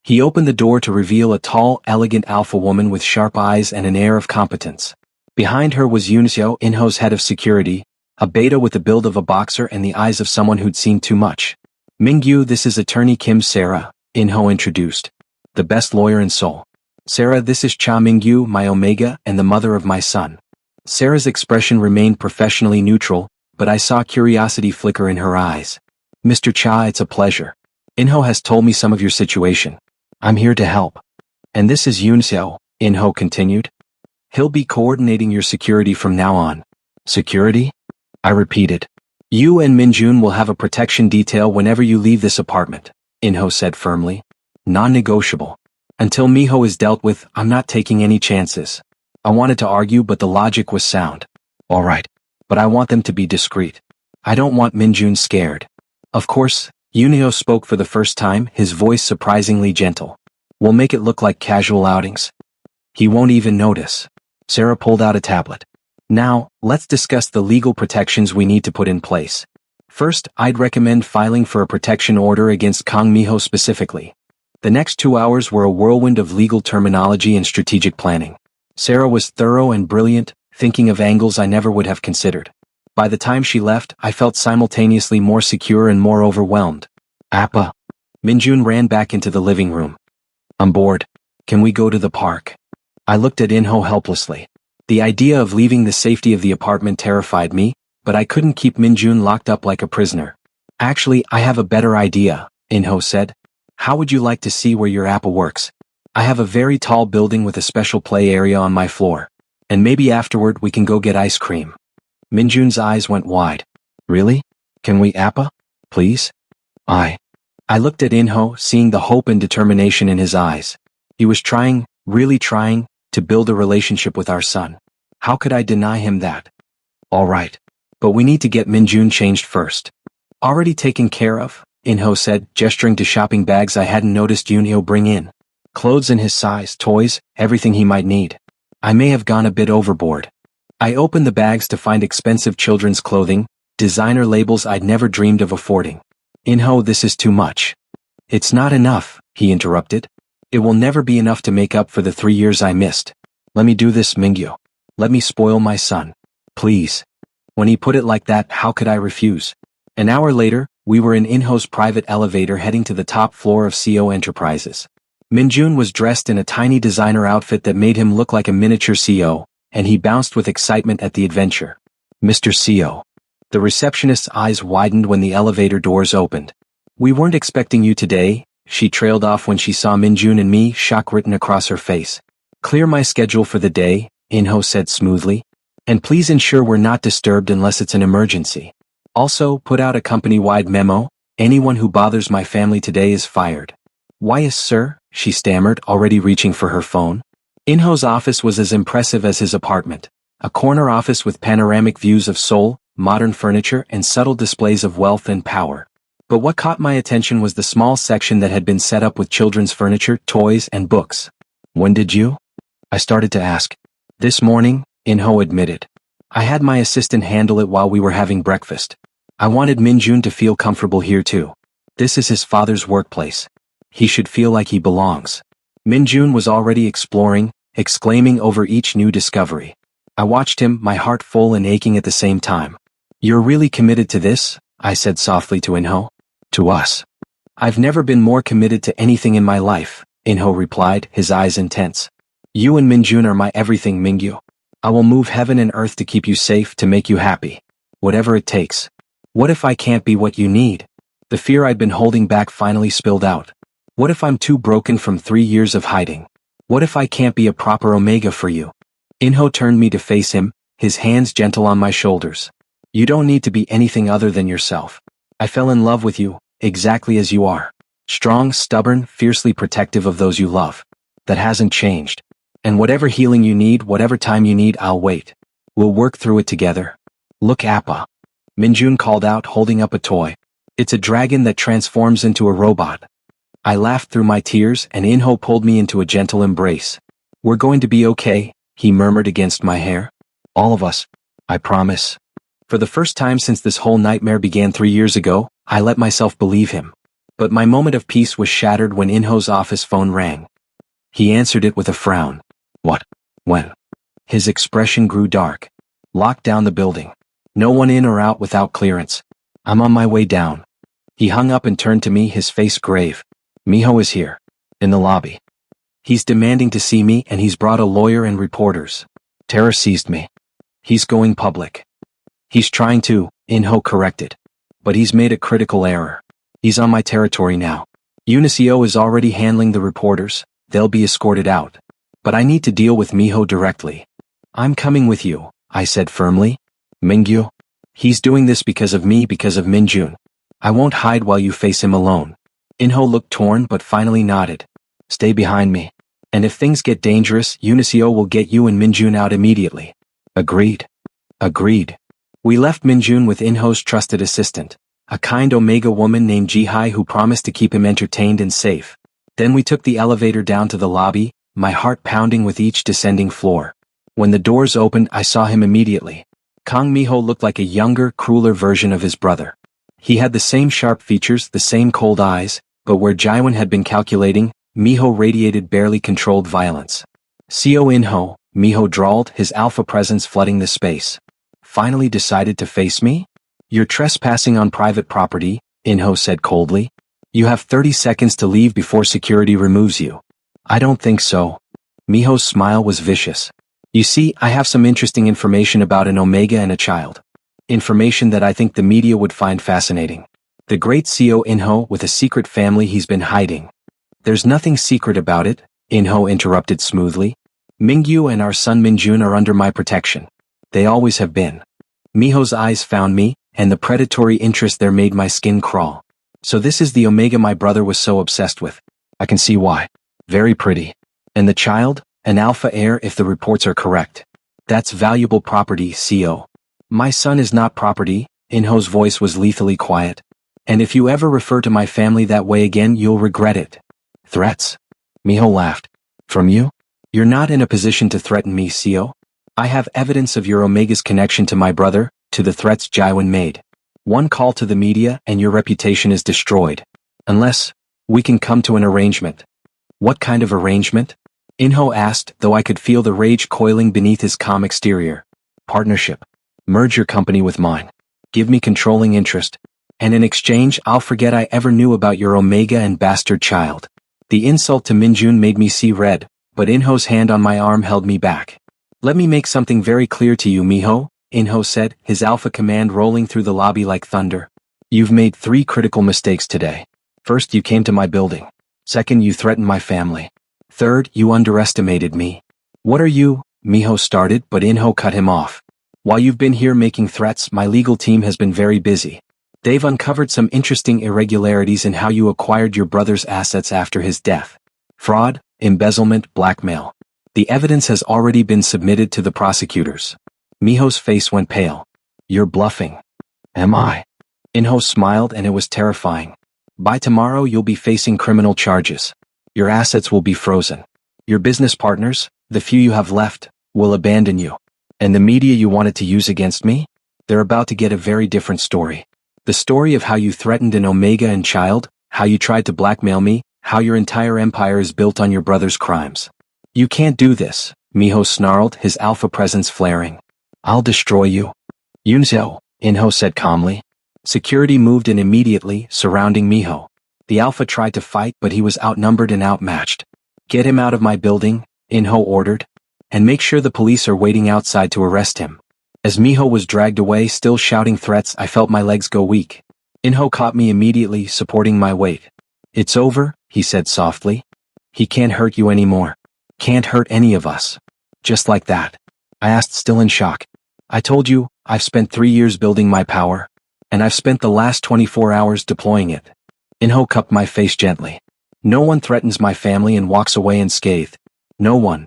He opened the door to reveal a tall, elegant alpha woman with sharp eyes and an air of competence. Behind her was Uniso, Inho's head of security, a beta with the build of a boxer and the eyes of someone who'd seen too much. Mingyu, this is attorney Kim Sarah, Inho introduced. The best lawyer in Seoul. Sarah, this is Cha Mingyu, my Omega and the mother of my son. Sarah's expression remained professionally neutral, but I saw curiosity flicker in her eyes. Mr. Cha, it's a pleasure. Inho has told me some of your situation. I'm here to help. And this is Yunseo, Inho continued. He'll be coordinating your security from now on. Security? I repeated. You and Minjun will have a protection detail whenever you leave this apartment, Inho said firmly. Non-negotiable. Until Miho is dealt with, I'm not taking any chances. I wanted to argue, but the logic was sound. All right. But I want them to be discreet. I don't want Minjun scared. Of course, Yunio spoke for the first time, his voice surprisingly gentle. We'll make it look like casual outings. He won't even notice. Sarah pulled out a tablet. Now, let's discuss the legal protections we need to put in place. First, I'd recommend filing for a protection order against Kang Miho specifically. The next 2 hours were a whirlwind of legal terminology and strategic planning. Sarah was thorough and brilliant, thinking of angles I never would have considered. By the time she left, I felt simultaneously more secure and more overwhelmed. Appa. Minjun ran back into the living room. I'm bored. Can we go to the park? I looked at Inho helplessly. The idea of leaving the safety of the apartment terrified me, but I couldn't keep Minjun locked up like a prisoner. Actually, I have a better idea, Inho said. How would you like to see where your Appa works? I have a very tall building with a special play area on my floor. And maybe afterward we can go get ice cream. Minjun's eyes went wide. Really? Can we Appa? Please? I looked at Inho, seeing the hope and determination in his eyes. He was trying, really trying, to build a relationship with our son. How could I deny him that? All right. But we need to get Minjun changed first. Already taken care of, Inho said, gesturing to shopping bags I hadn't noticed Yunio bring in. Clothes in his size, toys, everything he might need. I may have gone a bit overboard. I opened the bags to find expensive children's clothing, designer labels I'd never dreamed of affording. Inho, this is too much. It's not enough, he interrupted. It will never be enough to make up for the 3 years I missed. Let me do this, Mingyu. Let me spoil my son. Please. When he put it like that, how could I refuse? An hour later, we were in Inho's private elevator heading to the top floor of CO Enterprises. Minjun was dressed in a tiny designer outfit that made him look like a miniature CO, and he bounced with excitement at the adventure. Mr. CO. The receptionist's eyes widened when the elevator doors opened. We weren't expecting you today, she trailed off when she saw Minjun and me, shock written across her face. Clear my schedule for the day, Inho said smoothly. And please ensure we're not disturbed unless it's an emergency. Also, put out a company-wide memo, anyone who bothers my family today is fired. Why is sir? She stammered, already reaching for her phone. Inho's office was as impressive as his apartment. A corner office with panoramic views of Seoul, modern furniture and subtle displays of wealth and power. But what caught my attention was the small section that had been set up with children's furniture, toys and books. When did you? I started to ask. This morning, Inho admitted. I had my assistant handle it while we were having breakfast. I wanted Minjun to feel comfortable here too. This is his father's workplace. He should feel like he belongs. Minjun was already exploring, exclaiming over each new discovery. I watched him, my heart full and aching at the same time. You're really committed to this? I said softly to Inho. To us. I've never been more committed to anything in my life, Inho replied, his eyes intense. You and Minjun are my everything, Mingyu. I will move heaven and earth to keep you safe, to make you happy. Whatever it takes. What if I can't be what you need? The fear I'd been holding back finally spilled out. What if I'm too broken from 3 years of hiding? What if I can't be a proper Omega for you? Inho turned me to face him, his hands gentle on my shoulders. You don't need to be anything other than yourself. I fell in love with you, exactly as you are. Strong, stubborn, fiercely protective of those you love. That hasn't changed. And whatever healing you need, whatever time you need, I'll wait. We'll work through it together. Look, Appa. Minjun called out, holding up a toy. It's a dragon that transforms into a robot. I laughed through my tears and Inho pulled me into a gentle embrace. We're going to be okay, he murmured against my hair. All of us. I promise. For the first time since this whole nightmare began 3 years ago, I let myself believe him. But my moment of peace was shattered when Inho's office phone rang. He answered it with a frown. What? When? His expression grew dark. Locked down the building. No one in or out without clearance. I'm on my way down. He hung up and turned to me, his face grave. Miho is here. In the lobby. He's demanding to see me and he's brought a lawyer and reporters. Terror seized me. He's going public. He's trying to, Inho corrected. But he's made a critical error. He's on my territory now. Unicio is already handling the reporters, they'll be escorted out. But I need to deal with Miho directly. I'm coming with you, I said firmly. Mingyu? He's doing this because of me, because of Minjun. I won't hide while you face him alone. Inho looked torn but finally nodded. Stay behind me. And if things get dangerous, Unicio will get you and Minjun out immediately. Agreed. Agreed. We left Minjun with Inho's trusted assistant, a kind Omega woman named Jihai who promised to keep him entertained and safe. Then we took the elevator down to the lobby, my heart pounding with each descending floor. When the doors opened, I saw him immediately. Kang Miho looked like a younger, crueler version of his brother. He had the same sharp features, the same cold eyes, but where Jaiwan had been calculating, Miho radiated barely controlled violence. Co Inho, Miho drawled, his alpha presence flooding the space. Finally decided to face me? You're trespassing on private property, Inho said coldly. You have 30 seconds to leave before security removes you. I don't think so. Miho's smile was vicious. You see, I have some interesting information about an Omega and a child. Information that I think the media would find fascinating. The great Co Inho with a secret family he's been hiding. There's nothing secret about it, Inho interrupted smoothly. Mingyu and our son Minjun are under my protection. They always have been. Miho's eyes found me, and the predatory interest there made my skin crawl. So this is the Omega my brother was so obsessed with. I can see why. Very pretty. And the child? An alpha heir if the reports are correct. That's valuable property, Co. My son is not property, Inho's voice was lethally quiet. And if you ever refer to my family that way again, you'll regret it. Threats? Miho laughed. From you? You're not in a position to threaten me, Co. I have evidence of your Omega's connection to my brother, to the threats Jaiwan made. One call to the media and your reputation is destroyed. Unless, we can come to an arrangement. What kind of arrangement? Inho asked, though I could feel the rage coiling beneath his calm exterior. Partnership. Merge your company with mine. Give me controlling interest. And in exchange, I'll forget I ever knew about your Omega and bastard child. The insult to Minjun made me see red, but Inho's hand on my arm held me back. Let me make something very clear to you, Miho, Inho said, his alpha command rolling through the lobby like thunder. You've made 3 critical mistakes today. First, you came to my building. Second, you threatened my family. Third, you underestimated me. What are you? Miho started, but Inho cut him off. While you've been here making threats, my legal team has been very busy. They've uncovered some interesting irregularities in how you acquired your brother's assets after his death. Fraud, embezzlement, blackmail. The evidence has already been submitted to the prosecutors. Miho's face went pale. You're bluffing. Am I? Inho smiled and it was terrifying. By tomorrow you'll be facing criminal charges. Your assets will be frozen. Your business partners, the few you have left, will abandon you. And the media you wanted to use against me? They're about to get a very different story. The story of how you threatened an Omega and child, how you tried to blackmail me, how your entire empire is built on your brother's crimes. You can't do this, Miho snarled, his alpha presence flaring. I'll destroy you. Yunzhou, Inho said calmly. Security moved in immediately, surrounding Miho. The alpha tried to fight, but he was outnumbered and outmatched. Get him out of my building, Inho ordered. And make sure the police are waiting outside to arrest him. As Miho was dragged away, still shouting threats, I felt my legs go weak. Inho caught me immediately, supporting my weight. It's over, he said softly. He can't hurt you anymore. Can't hurt any of us. Just like that. I asked, still in shock. I told you, I've spent 3 years building my power. And I've spent the last 24 hours deploying it. Inho cupped my face gently. No one threatens my family and walks away unscathed. No one.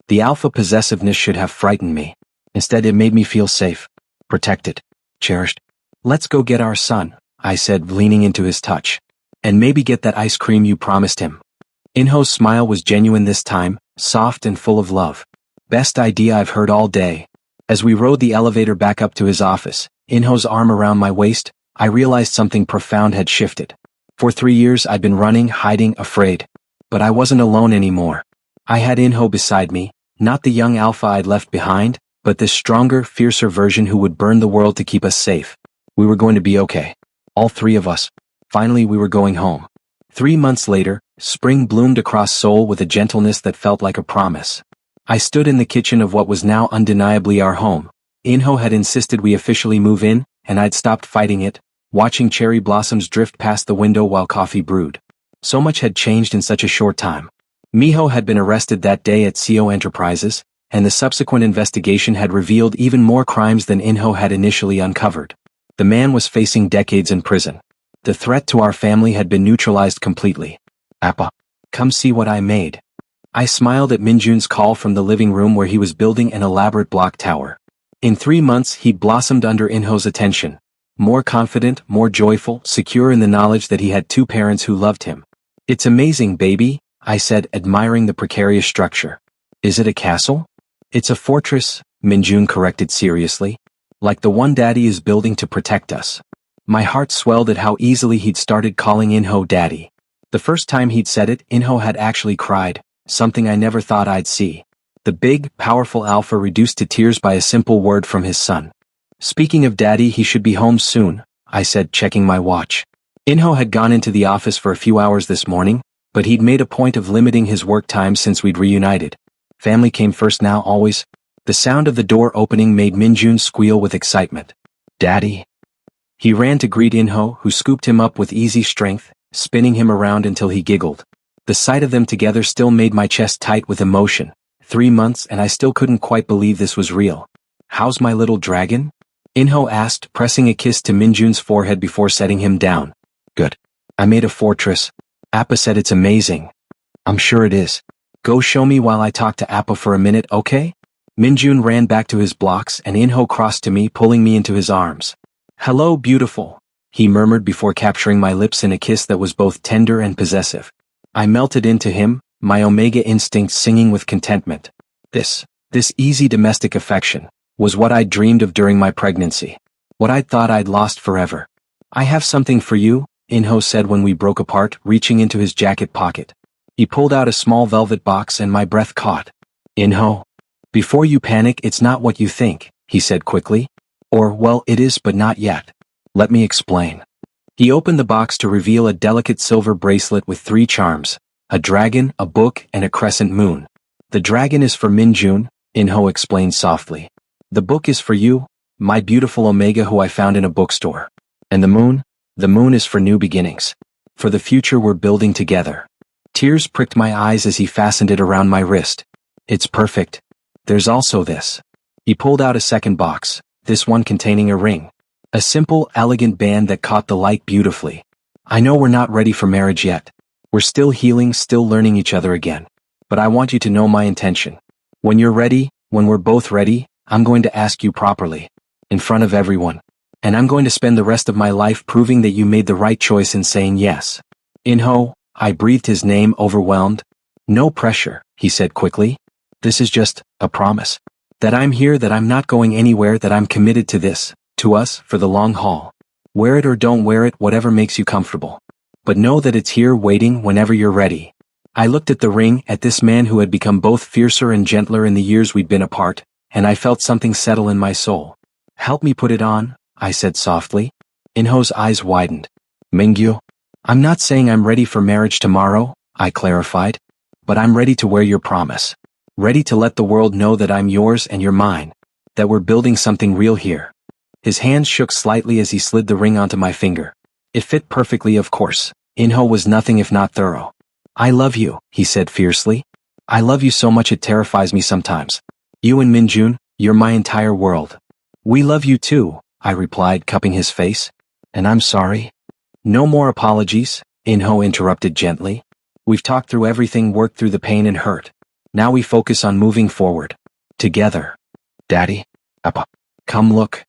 The alpha possessiveness should have frightened me. Instead, it made me feel safe, protected, cherished. Let's go get our son, I said, leaning into his touch. And maybe get that ice cream you promised him. Inho's smile was genuine this time, soft and full of love. Best idea I've heard all day. As we rode the elevator back up to his office, Inho's arm around my waist, I realized something profound had shifted. For 3 years I'd been running, hiding, afraid. But I wasn't alone anymore. I had Inho beside me, not the young alpha I'd left behind, but this stronger, fiercer version who would burn the world to keep us safe. We were going to be okay. All 3 of us. Finally we were going home. 3 months later, spring bloomed across Seoul with a gentleness that felt like a promise. I stood in the kitchen of what was now undeniably our home. Inho had insisted we officially move in, and I'd stopped fighting it, watching cherry blossoms drift past the window while coffee brewed. So much had changed in such a short time. Miho had been arrested that day at CO Enterprises, and the subsequent investigation had revealed even more crimes than Inho had initially uncovered. The man was facing decades in prison. The threat to our family had been neutralized completely. Appa, come see what I made. I smiled at Minjun's call from the living room where he was building an elaborate block tower. In 3 months he'd blossomed under Inho's attention. More confident, more joyful, secure in the knowledge that he had 2 parents who loved him. It's amazing, baby, I said, admiring the precarious structure. Is it a castle? It's a fortress, Minjun corrected seriously. Like the one Daddy is building to protect us. My heart swelled at how easily he'd started calling Inho Daddy. The first time he'd said it, Inho had actually cried, something I never thought I'd see. The big, powerful alpha reduced to tears by a simple word from his son. Speaking of Daddy, he should be home soon, I said, checking my watch. Inho had gone into the office for a few hours this morning, but he'd made a point of limiting his work time since we'd reunited. Family came first now, always. The sound of the door opening made Minjun squeal with excitement. Daddy. He ran to greet Inho, who scooped him up with easy strength, spinning him around until he giggled. The sight of them together still made my chest tight with emotion. 3 months and I still couldn't quite believe this was real. How's my little dragon? Inho asked, pressing a kiss to Minjun's forehead before setting him down. Good. I made a fortress. Appa said it's amazing. I'm sure it is. Go show me while I talk to Appa for a minute, okay? Minjun ran back to his blocks and Inho crossed to me, pulling me into his arms. Hello, beautiful, he murmured before capturing my lips in a kiss that was both tender and possessive. I melted into him, my Omega instinct singing with contentment. This easy domestic affection, was what I'd dreamed of during my pregnancy. What I'd thought I'd lost forever. I have something for you, Inho said when we broke apart, reaching into his jacket pocket. He pulled out a small velvet box and my breath caught. Inho. Before you panic, it's not what you think, he said quickly. Or, well, it is but not yet. Let me explain. He opened the box to reveal a delicate silver bracelet with 3 charms, a dragon, a book, and a crescent moon. The dragon is for Minjun, Inho explained softly. The book is for you, my beautiful Omega who I found in a bookstore. And the moon? The moon is for new beginnings. For the future we're building together. Tears pricked my eyes as he fastened it around my wrist. It's perfect. There's also this. He pulled out a second box, this one containing a ring. A simple, elegant band that caught the light beautifully. I know we're not ready for marriage yet. We're still healing, still learning each other again. But I want you to know my intention. When you're ready, when we're both ready, I'm going to ask you properly. In front of everyone. And I'm going to spend the rest of my life proving that you made the right choice in saying yes. Inho, I breathed his name, overwhelmed. No pressure, he said quickly. This is just a promise. That I'm here, that I'm not going anywhere, that I'm committed to this, to us, for the long haul. Wear it or don't wear it, whatever makes you comfortable. But know that it's here waiting whenever you're ready. I looked at the ring, at this man who had become both fiercer and gentler in the years we'd been apart, and I felt something settle in my soul. Help me put it on, I said softly. Inho's eyes widened. Mingyu? I'm not saying I'm ready for marriage tomorrow, I clarified. But I'm ready to wear your promise. Ready to let the world know that I'm yours and you're mine. That we're building something real here. His hands shook slightly as he slid the ring onto my finger. It fit perfectly, of course. Inho was nothing if not thorough. I love you, he said fiercely. I love you so much it terrifies me sometimes. You and Minjun, you're my entire world. We love you too, I replied, cupping his face. And I'm sorry. No more apologies, Inho interrupted gently. We've talked through everything, worked through the pain and hurt. Now we focus on moving forward. Together. Daddy? Appa. Come look.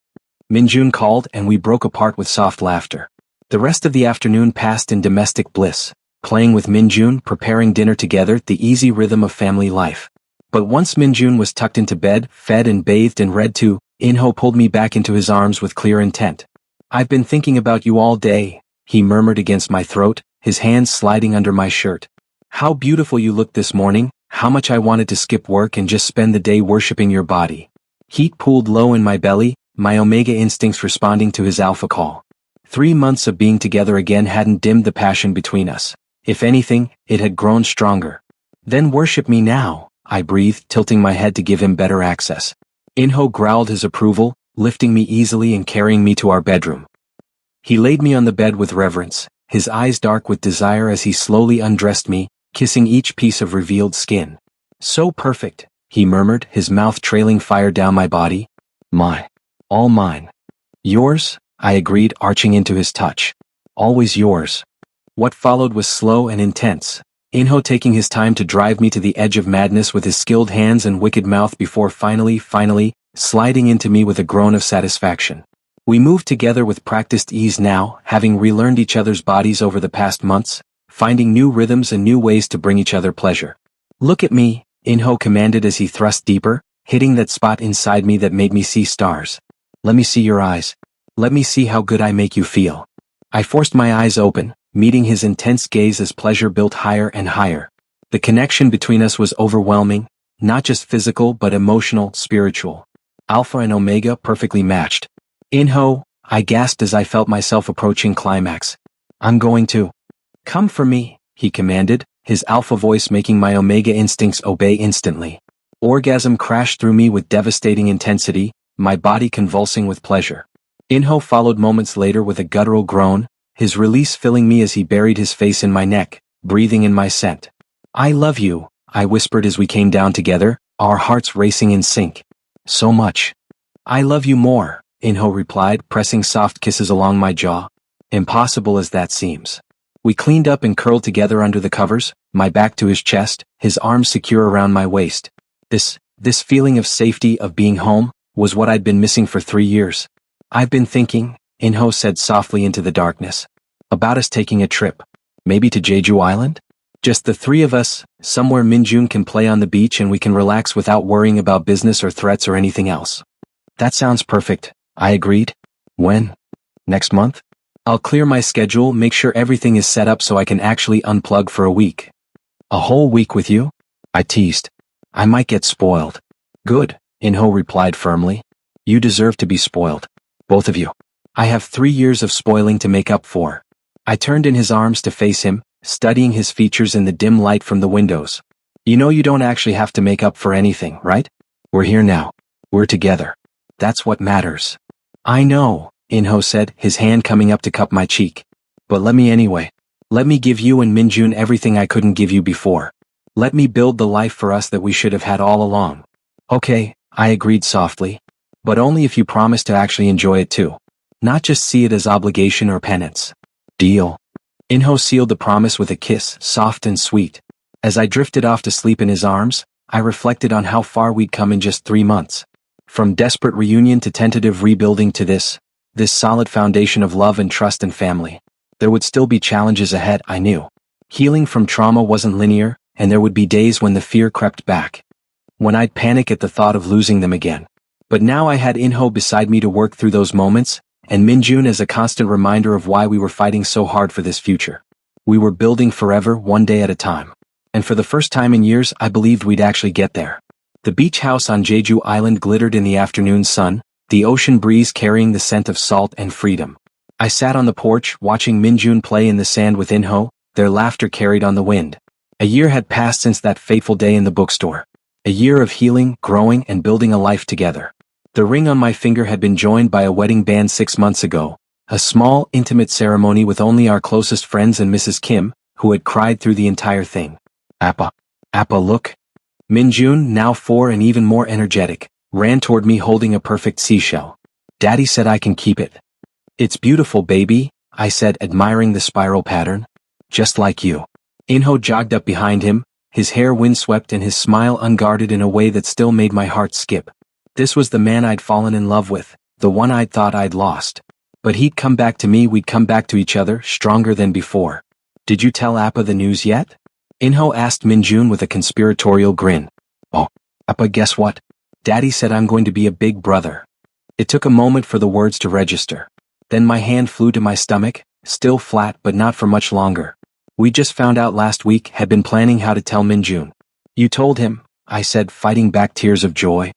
Minjun called and we broke apart with soft laughter. The rest of the afternoon passed in domestic bliss, playing with Minjun, preparing dinner together, the easy rhythm of family life. But once Minjun was tucked into bed, fed and bathed and read to, Inho pulled me back into his arms with clear intent. I've been thinking about you all day, he murmured against my throat, his hands sliding under my shirt. How beautiful you looked this morning, how much I wanted to skip work and just spend the day worshipping your body. Heat pooled low in my belly, my Omega instincts responding to his alpha call. 3 months of being together again hadn't dimmed the passion between us. If anything, it had grown stronger. Then worship me now, I breathed, tilting my head to give him better access. Inho growled his approval, lifting me easily and carrying me to our bedroom. He laid me on the bed with reverence, his eyes dark with desire as he slowly undressed me, kissing each piece of revealed skin. So perfect, he murmured, his mouth trailing fire down my body. My. All mine. Yours, I agreed, arching into his touch. Always yours. What followed was slow and intense, Inho taking his time to drive me to the edge of madness with his skilled hands and wicked mouth before finally, sliding into me with a groan of satisfaction. We moved together with practiced ease now, having relearned each other's bodies over the past months, finding new rhythms and new ways to bring each other pleasure. Look at me, Inho commanded as he thrust deeper, hitting that spot inside me that made me see stars. Let me see your eyes. Let me see how good I make you feel. I forced my eyes open, meeting his intense gaze as pleasure built higher and higher. The connection between us was overwhelming, not just physical but emotional, spiritual. Alpha and Omega perfectly matched. Inho, I gasped as I felt myself approaching climax. I'm going to. Come for me, he commanded, his alpha voice making my Omega instincts obey instantly. Orgasm crashed through me with devastating intensity, my body convulsing with pleasure. Inho followed moments later with a guttural groan, his release filling me as he buried his face in my neck, breathing in my scent. I love you, I whispered as we came down together, our hearts racing in sync. So much. I love you more, Inho replied, pressing soft kisses along my jaw. Impossible as that seems. We cleaned up and curled together under the covers, my back to his chest, his arms secure around my waist. This feeling of safety, of being home, was what I'd been missing for 3 years. I've been thinking, Inho said softly into the darkness, about us taking a trip. Maybe to Jeju Island? Just the 3 of us, somewhere Minjun can play on the beach and we can relax without worrying about business or threats or anything else. That sounds perfect, I agreed. When? Next month? I'll clear my schedule, make sure everything is set up so I can actually unplug for a week. A whole week with you? I teased. I might get spoiled. Good, Inho replied firmly. You deserve to be spoiled. Both of you. I have 3 years of spoiling to make up for. I turned in his arms to face him, studying his features in the dim light from the windows. You know you don't actually have to make up for anything, right? We're here now. We're together. That's what matters. I know, Inho said, his hand coming up to cup my cheek. But let me anyway. Let me give you and Minjun everything I couldn't give you before. Let me build the life for us that we should have had all along. Okay, I agreed softly. But only if you promise to actually enjoy it too. Not just see it as obligation or penance. Deal. Inho sealed the promise with a kiss, soft and sweet. As I drifted off to sleep in his arms, I reflected on how far we'd come in just 3 months. From desperate reunion to tentative rebuilding to this solid foundation of love and trust and family. There would still be challenges ahead, I knew. Healing from trauma wasn't linear, and there would be days when the fear crept back. When I'd panic at the thought of losing them again. But now I had Inho beside me to work through those moments, and Minjun as a constant reminder of why we were fighting so hard for this future. We were building forever, one day at a time. And for the first time in years, I believed we'd actually get there. The beach house on Jeju Island glittered in the afternoon sun, the ocean breeze carrying the scent of salt and freedom. I sat on the porch, watching Minjun play in the sand with Inho, their laughter carried on the wind. A year had passed since that fateful day in the bookstore. A year of healing, growing, and building a life together. The ring on my finger had been joined by a wedding band 6 months ago, a small, intimate ceremony with only our closest friends and Mrs. Kim, who had cried through the entire thing. Appa, look. Minjun, now 4 and even more energetic, ran toward me holding a perfect seashell. Daddy said I can keep it. It's beautiful, baby, I said, admiring the spiral pattern. Just like you. Inho jogged up behind him, his hair windswept and his smile unguarded in a way that still made my heart skip. This was the man I'd fallen in love with, the one I'd thought I'd lost. But he'd come back to me, we'd come back to each other, stronger than before. Did you tell Appa the news yet? Inho asked Minjun with a conspiratorial grin. Oh, Appa, guess what? Daddy said I'm going to be a big brother. It took a moment for the words to register. Then my hand flew to my stomach, still flat but not for much longer. We just found out last week, had been planning how to tell Minjun. You told him, I said, fighting back tears of joy.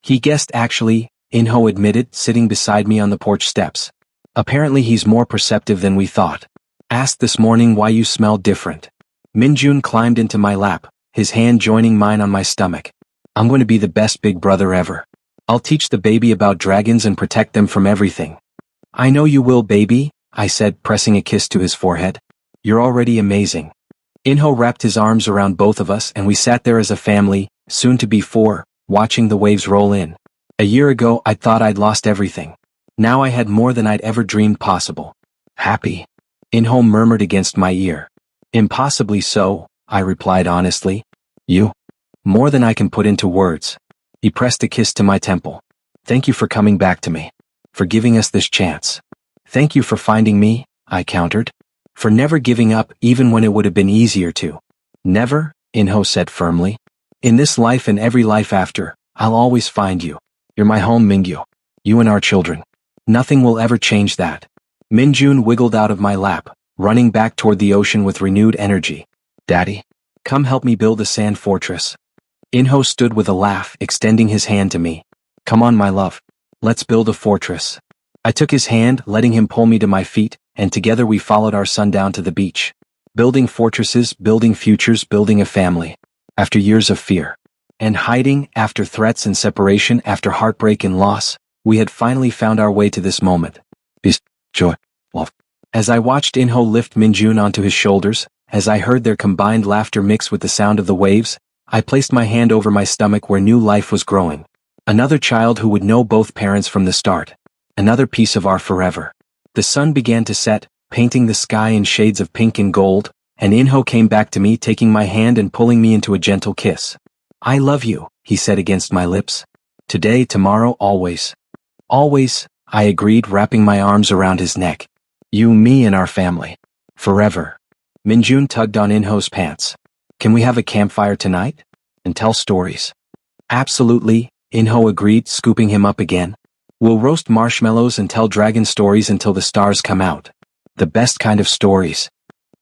He guessed actually, Inho admitted, sitting beside me on the porch steps. Apparently he's more perceptive than we thought. Asked this morning why you smelled different. Minjun climbed into my lap, his hand joining mine on my stomach. I'm going to be the best big brother ever. I'll teach the baby about dragons and protect them from everything. I know you will, baby, I said, pressing a kiss to his forehead. You're already amazing. Inho wrapped his arms around both of us and we sat there as a family, soon to be 4, watching the waves roll in. A year ago I thought I'd lost everything. Now I had more than I'd ever dreamed possible. Happy. Inho murmured against my ear. Impossibly so, I replied honestly. You? More than I can put into words. He pressed a kiss to my temple. Thank you for coming back to me. For giving us this chance. Thank you for finding me, I countered. For never giving up even when it would have been easier to. Never, Inho said firmly. In this life and every life after, I'll always find you. You're my home, Mingyu. You and our children. Nothing will ever change that. Minjun wiggled out of my lap, running back toward the ocean with renewed energy. Daddy, come help me build a sand fortress. Inho stood with a laugh, extending his hand to me. Come on, my love. Let's build a fortress. I took his hand, letting him pull me to my feet, and together we followed our son down to the beach. Building fortresses, building futures, building a family. After years of fear and hiding, after threats and separation, after heartbreak and loss, we had finally found our way to this moment. Peace, joy, love. As I watched Inho lift Minjun onto his shoulders, as I heard their combined laughter mix with the sound of the waves, I placed my hand over my stomach where new life was growing. Another child who would know both parents from the start. Another piece of our forever. The sun began to set, painting the sky in shades of pink and gold, and Inho came back to me, taking my hand and pulling me into a gentle kiss. I love you, he said against my lips. Today, tomorrow, always. Always, I agreed, wrapping my arms around his neck. You, me, and our family. Forever. Minjun tugged on Inho's pants. Can we have a campfire tonight? And tell stories? Absolutely, Inho agreed, scooping him up again. We'll roast marshmallows and tell dragon stories until the stars come out. The best kind of stories.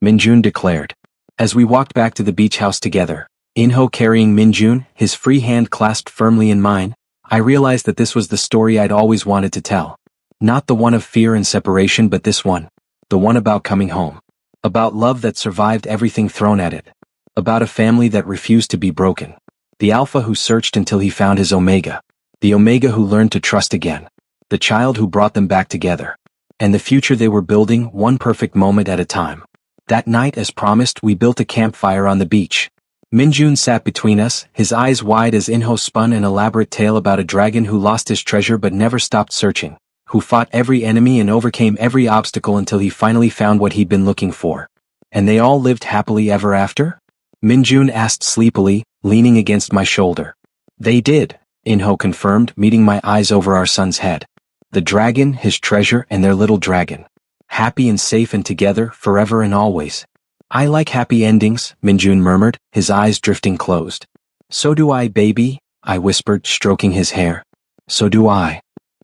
Minjun declared. As we walked back to the beach house together, Inho carrying Minjun, his free hand clasped firmly in mine, I realized that this was the story I'd always wanted to tell. Not the one of fear and separation, but this one. The one about coming home. About love that survived everything thrown at it. About a family that refused to be broken. The Alpha who searched until he found his Omega. The Omega who learned to trust again. The child who brought them back together. And the future they were building, one perfect moment at a time. That night, as promised, we built a campfire on the beach. Minjun sat between us, his eyes wide as Inho spun an elaborate tale about a dragon who lost his treasure but never stopped searching, who fought every enemy and overcame every obstacle until he finally found what he'd been looking for. And they all lived happily ever after? Minjun asked sleepily, leaning against my shoulder. They did, Inho confirmed, meeting my eyes over our son's head. The dragon, his treasure, and their little dragon. Happy and safe and together, forever and always. I like happy endings, Minjun murmured, his eyes drifting closed. So do I, baby, I whispered, stroking his hair. So do I.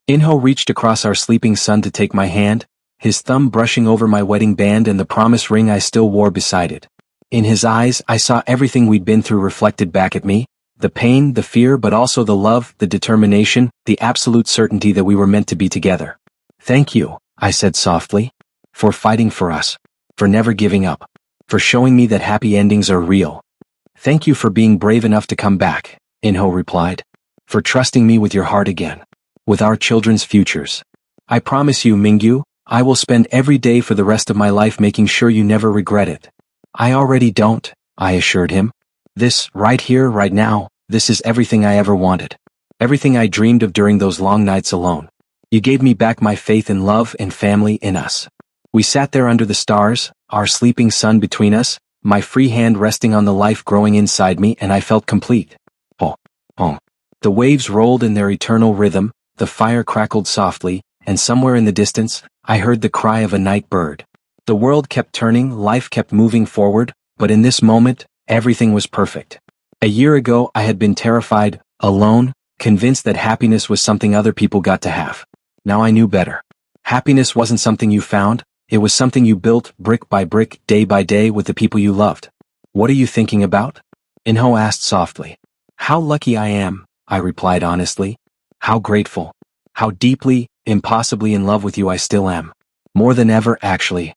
Inho reached across our sleeping son to take my hand, his thumb brushing over my wedding band and the promise ring I still wore beside it. In his eyes, I saw everything we'd been through reflected back at me, the pain, the fear, but also the love, the determination, the absolute certainty that we were meant to be together. Thank you, I said softly, for fighting for us, for never giving up, for showing me that happy endings are real. Thank you for being brave enough to come back, Inho replied, for trusting me with your heart again, with our children's futures. I promise you, Mingyu, I will spend every day for the rest of my life making sure you never regret it. I already don't, I assured him. This, right here, right now, this is everything I ever wanted. Everything I dreamed of during those long nights alone. You gave me back my faith in love and family in us. We sat there under the stars, our sleeping son between us, my free hand resting on the life growing inside me, and I felt complete. Oh, oh. The waves rolled in their eternal rhythm, the fire crackled softly, and somewhere in the distance, I heard the cry of a night bird. The world kept turning, life kept moving forward, but in this moment, everything was perfect. A year ago, I had been terrified, alone, convinced that happiness was something other people got to have. Now I knew better. Happiness wasn't something you found, it was something you built, brick by brick, day by day, with the people you loved. What are you thinking about? Inho asked softly. How lucky I am, I replied honestly. How grateful. How deeply, impossibly in love with you I still am. More than ever, actually.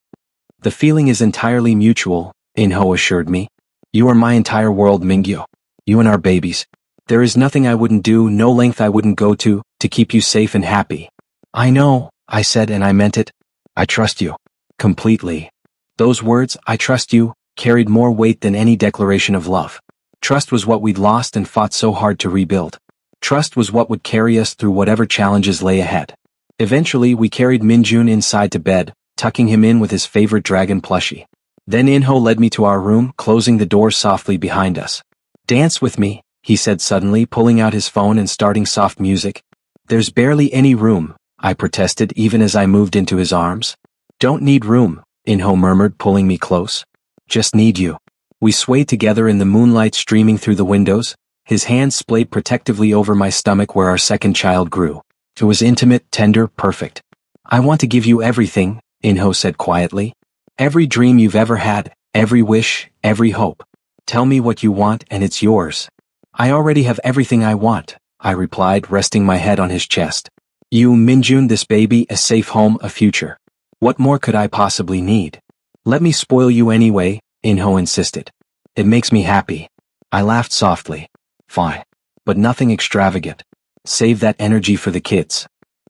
The feeling is entirely mutual, Inho assured me. You are my entire world, Mingyu. You and our babies. There is nothing I wouldn't do, no length I wouldn't go to keep you safe and happy. I know, I said, and I meant it. I trust you. Completely. Those words, I trust you, carried more weight than any declaration of love. Trust was what we'd lost and fought so hard to rebuild. Trust was what would carry us through whatever challenges lay ahead. Eventually, we carried Minjun inside to bed, tucking him in with his favorite dragon plushie. Then Inho led me to our room, closing the door softly behind us. Dance with me, he said suddenly, pulling out his phone and starting soft music. There's barely any room, I protested even as I moved into his arms. Don't need room, Inho murmured, pulling me close. Just need you. We swayed together in the moonlight streaming through the windows, his hands splayed protectively over my stomach where our second child grew. It was intimate, tender, perfect. I want to give you everything, Inho said quietly. Every dream you've ever had, every wish, every hope. Tell me what you want and it's yours. I already have everything I want, I replied, resting my head on his chest. You, Minjun, this baby, a safe home, a future. What more could I possibly need? Let me spoil you anyway, Inho insisted. It makes me happy. I laughed softly. Fine. But nothing extravagant. Save that energy for the kids.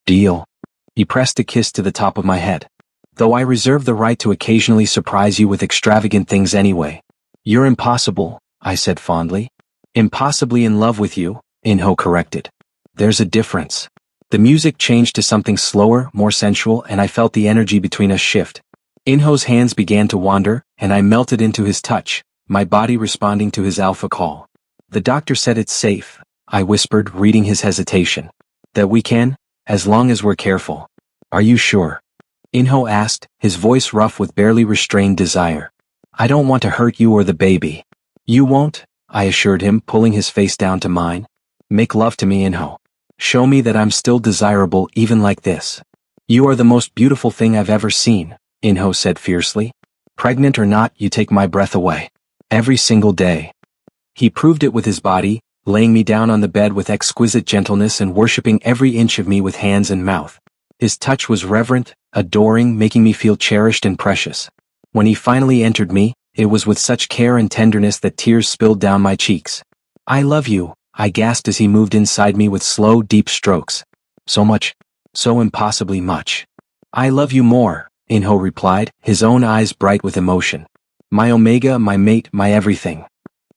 Deal. He pressed a kiss to the top of my head. Though I reserve the right to occasionally surprise you with extravagant things anyway. You're impossible, I said fondly. Impossibly in love with you, Inho corrected. There's a difference. The music changed to something slower, more sensual, and I felt the energy between us shift. Inho's hands began to wander, and I melted into his touch, my body responding to his alpha call. The doctor said it's safe, I whispered, reading his hesitation. That we can, as long as we're careful. Are you sure? Inho asked, his voice rough with barely restrained desire. I don't want to hurt you or the baby. You won't, I assured him, pulling his face down to mine. Make love to me, Inho. Show me that I'm still desirable even like this. You are the most beautiful thing I've ever seen, Inho said fiercely. Pregnant or not, you take my breath away. Every single day. He proved it with his body, laying me down on the bed with exquisite gentleness and worshipping every inch of me with hands and mouth. His touch was reverent, adoring, making me feel cherished and precious. When he finally entered me, it was with such care and tenderness that tears spilled down my cheeks. "I love you," I gasped as he moved inside me with slow, deep strokes. "So much. So impossibly much." "I love you more," Inho replied, his own eyes bright with emotion. "My Omega, my mate, my everything."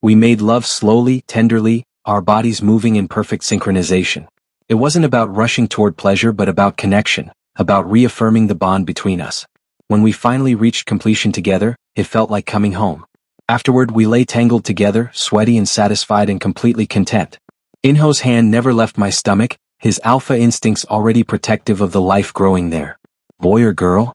We made love slowly, tenderly, our bodies moving in perfect synchronization. It wasn't about rushing toward pleasure but about connection, about reaffirming the bond between us. When we finally reached completion together, it felt like coming home. Afterward we lay tangled together, sweaty and satisfied and completely content. Inho's hand never left my stomach, his alpha instincts already protective of the life growing there. "Boy or girl?"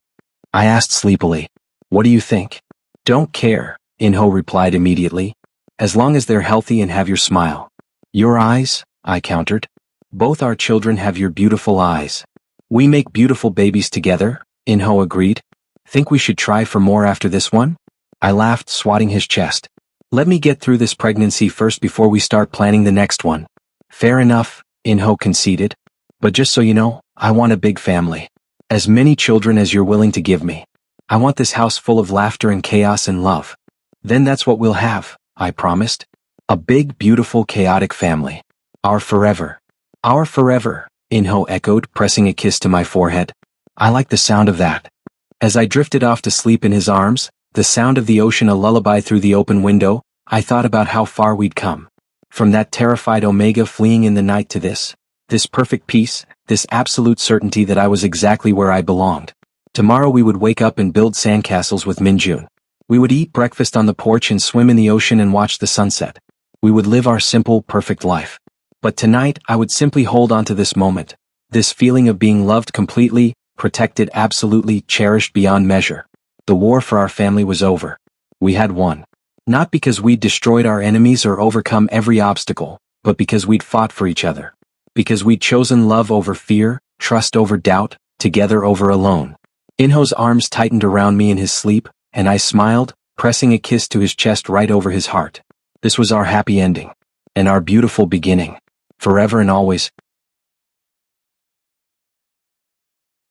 I asked sleepily. "What do you think?" "Don't care," Inho replied immediately. "As long as they're healthy and have your smile." "Your eyes?" I countered. "Both our children have your beautiful eyes." "We make beautiful babies together," Inho agreed. "Think we should try for more after this one?" I laughed, swatting his chest. "Let me get through this pregnancy first before we start planning the next one." "Fair enough," Inho conceded. "But just so you know, I want a big family. As many children as you're willing to give me. I want this house full of laughter and chaos and love." "Then that's what we'll have," I promised. "A big, beautiful, chaotic family. Our forever." "Our forever," Inho echoed, pressing a kiss to my forehead. "I like the sound of that." As I drifted off to sleep in his arms, the sound of the ocean a lullaby through the open window, I thought about how far we'd come. From that terrified Omega fleeing in the night to this perfect peace, this absolute certainty that I was exactly where I belonged. Tomorrow we would wake up and build sandcastles with Minjun. We would eat breakfast on the porch and swim in the ocean and watch the sunset. We would live our simple, perfect life. But tonight I would simply hold on to this moment, this feeling of being loved completely, protected absolutely, cherished beyond measure. The war for our family was over. We had won. Not because we'd destroyed our enemies or overcome every obstacle, but because we'd fought for each other. Because we'd chosen love over fear, trust over doubt, together over alone. Inho's arms tightened around me in his sleep, and I smiled, pressing a kiss to his chest right over his heart. This was our happy ending. And our beautiful beginning. Forever and always,